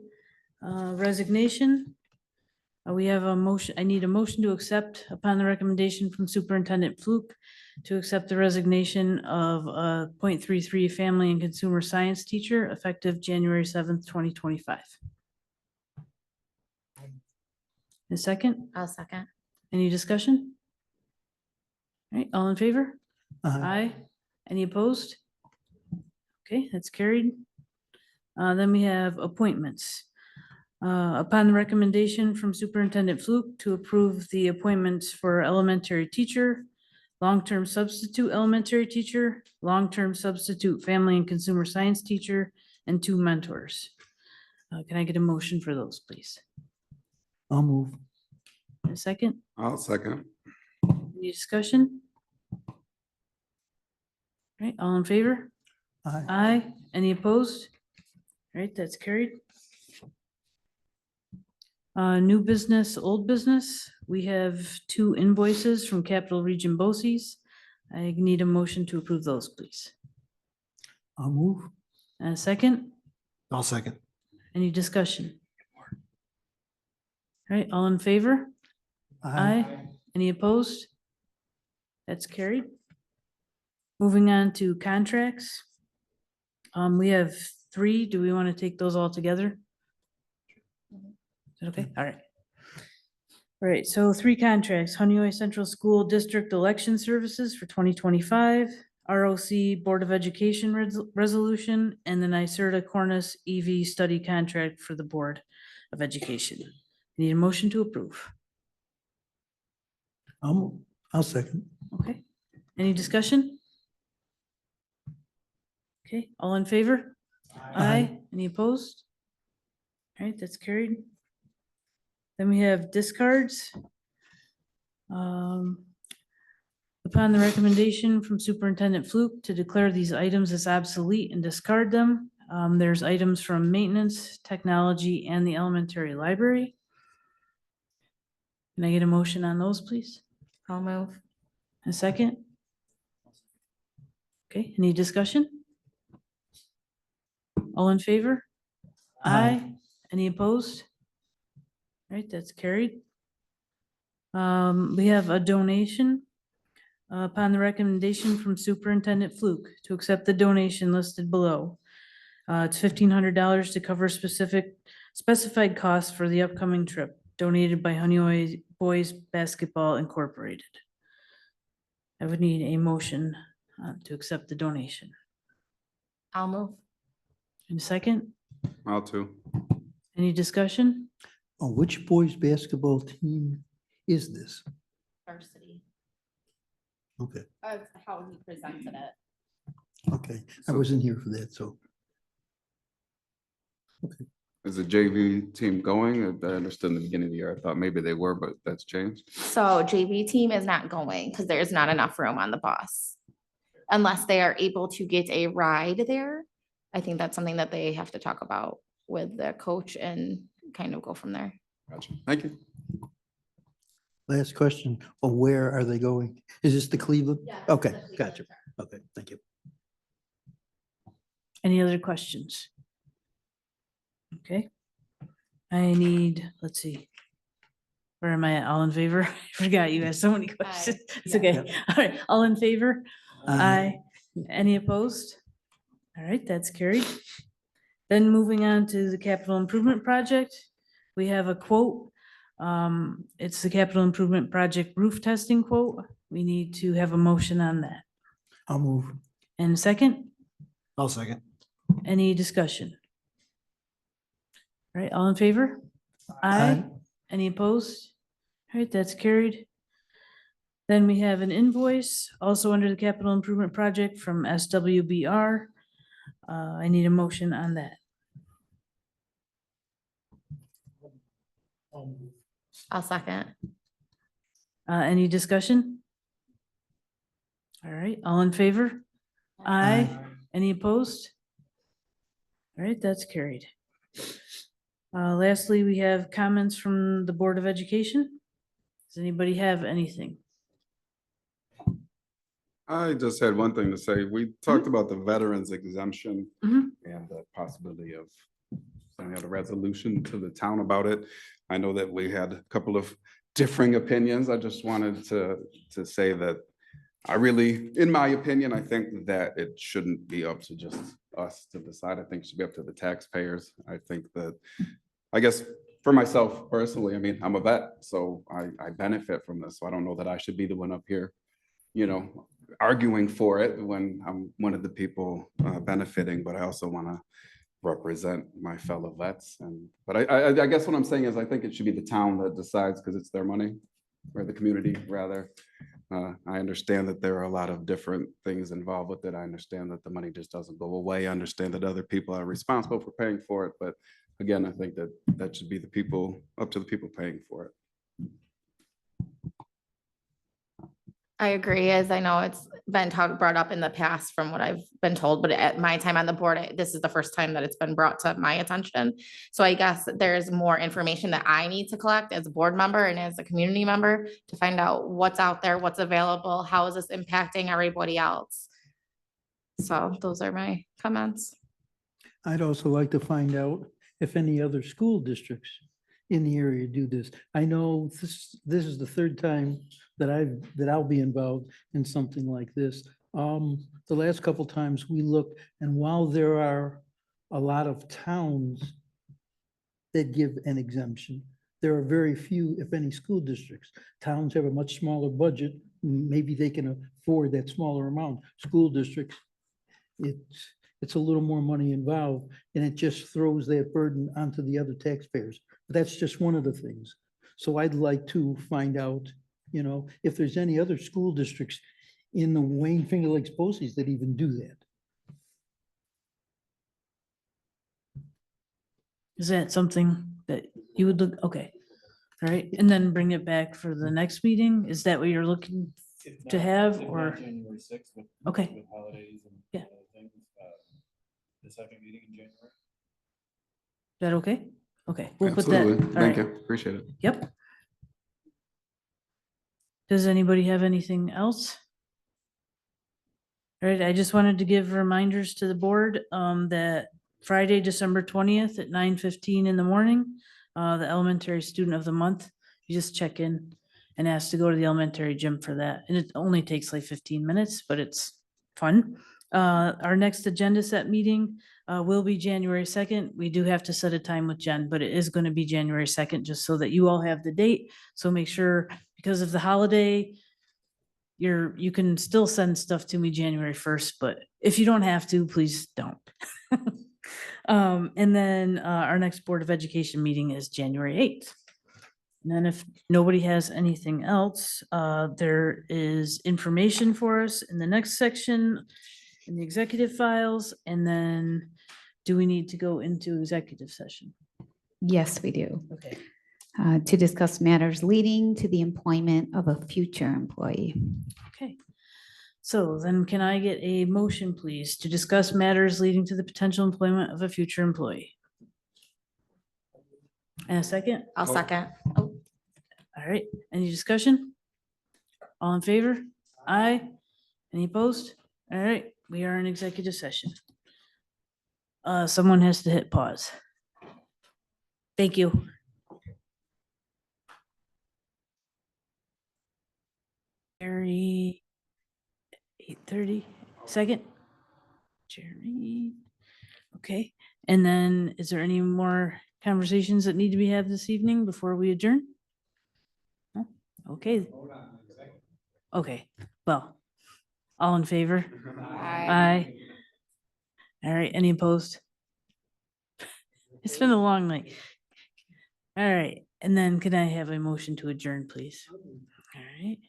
resignation. We have a motion, I need a motion to accept upon the recommendation from Superintendent Fluke to accept the resignation of a .33 family and consumer science teacher effective January 7th, 2025. A second, I'll second. any discussion? All right, all in favor? Aye. Any opposed? Okay, that's carried. Then we have appointments. Upon the recommendation from Superintendent Fluke to approve the appointments for elementary teacher, long-term substitute elementary teacher, long-term substitute family and consumer science teacher, and 2 mentors. Can I get a motion for those, please? I'll move. A second, I'll second. any discussion? All right, all in favor? Aye. Aye. Any opposed? All right, that's carried. New business, old business. We have 2 invoices from Capital Region BOCES. I need a motion to approve those, please. I'll move. And a second, I'll second. any discussion? All right, all in favor? Aye. Any opposed? That's carried. Moving on to contracts. We have 3. Do we want to take those all together? Is that okay? All right. All right, so 3 contracts, Honeoye Central School District Election Services for 2025, ROC Board of Education Resolution, and the NYSERDA Cornice EV Study Contract for the Board of Education. Need a motion to approve. I'll second. Okay, any discussion? Okay, all in favor? Aye. Any opposed? All right, that's carried. Then we have discards. Upon the recommendation from Superintendent Fluke to declare these items as obsolete and discard them, there's items from maintenance, technology, and the elementary library. Can I get a motion on those, please? I'll move. A second? Okay, any discussion? All in favor? Aye. Any opposed? All right, that's carried. We have a donation upon the recommendation from Superintendent Fluke to accept the donation listed below. It's $1,500 to cover specified costs for the upcoming trip donated by Honeoye Boys Basketball Incorporated. I would need a motion to accept the donation. I'll move. In a second, I'll too. any discussion? Oh, which boys basketball team is this? Varsity. Okay, That's how he presented it. okay. I wasn't here for that, so. Is the JV team going? I understood in the beginning of the year, I thought maybe they were, but that's changed. So JV team is not going because there's not enough room on the bus. Unless they are able to get a ride there. I think that's something that they have to talk about with the coach and kind of go from there. Gotcha. Thank you. Last question. Oh, where are they going? Is this the Cleveland? Yeah, Okay, the Cleveland gotcha. trip. Okay, thank you. Any other questions? Okay. I need, let's see. Where am I at? All in favor? I forgot you asked so many questions. It's Yeah. okay. All right, all in favor? Aye. Any opposed? All right, that's carried. Then moving on to the capital improvement project, we have a quote. It's the capital improvement project roof testing quote. We need to have a motion on that. I'll move. And a second, I'll second. any discussion? All right, all in favor? Aye. Any opposed? All right, that's carried. Then we have an invoice also under the capital improvement project from SWBR. I need a motion on that. I'll second. Any discussion? All right, all in favor? Aye. Any opposed? All right, that's carried. Lastly, we have comments from the Board of Education. Does anybody have anything? I just had one thing to say. We talked about the veterans exemption Mhm. and the possibility of sending out a resolution to the town about it. I know that we had a couple of differing opinions. I just wanted to say that I really, in my opinion, I think that it shouldn't be up to just us to decide. I think it should be up to the taxpayers. I think that, I guess, for myself personally, I mean, I'm a vet, so I benefit from this. So I don't know that I should be the one up here, you know, arguing for it when I'm one of the people benefiting, but I also want to represent my fellow vets. And, but I guess what I'm saying is I think it should be the town that decides because it's their money, or the community rather. I understand that there are a lot of different things involved with it. I understand that the money just doesn't go away. I understand that other people are responsible for paying for it. But again, I think that that should be the people, up to the people paying for it. I agree, as I know it's been brought up in the past from what I've been told, but at my time on the board, this is the first time that it's been brought to my attention. So I guess there's more information that I need to collect as a board member and as a community member to find out what's out there, what's available, how is this impacting everybody else? So those are my comments. I'd also like to find out if any other school districts in the area do this. I know this is the third time that I'll be involved in something like this. The last couple times we looked, and while there are a lot of towns that give an exemption, there are very few, if any, school districts. Towns have a much smaller budget. Maybe they can afford that smaller amount. School districts, it's a little more money involved, and it just throws that burden onto the other taxpayers. But that's just one of the things. So I'd like to find out, you know, if there's any other school districts in the Wayne Finger Lakes BOCES that even do that. Is that something that you would look, okay, all right, and then bring it back for the next meeting? Is that what you're looking to have, or? January 6th with. Okay. With holidays and. Yeah. other things, the second meeting in January. Is that okay? Okay, we'll put that. Absolutely. all Thank right. you. Appreciate it. Yep. Does anybody have anything else? All right, I just wanted to give reminders to the board that Friday, December 20th at 9:15 in the morning, the elementary student of the month, you just check in and ask to go to the elementary gym for that. And it only takes like 15 minutes, but it's fun. Our next agenda set meeting will be January 2nd. We do have to set a time with Jen, but it is going to be January 2nd, just so that you all have the date. So make sure, because of the holiday, you can still send stuff to me January 1st, but if you don't have to, please don't. And then our next Board of Education meeting is January 8th. And then if nobody has anything else, there is information for us in the next section in the executive files. And then do we need to go into executive session? Yes, we do. Okay. To discuss matters leading to the employment of a future employee. Okay. So then can I get a motion, please, to discuss matters leading to the potential employment of a future employee? And a second? I'll second. All right, any discussion? All in favor? Aye. Any opposed? All right, we are in executive session. Someone has to hit pause. Thank you. Jerry, 8:30, second. Jerry, okay. And then is there any more conversations that need to be had this evening before we adjourn? No? Okay. Okay, well, all in favor? Aye. All right, any opposed? It's been a long night. All right, and then can I have a motion to adjourn, please? All right.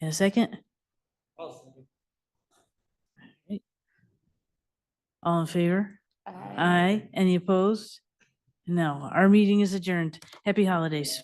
In a second? All right. All in favor? Aye. Any opposed? No, our meeting is adjourned. Happy holidays.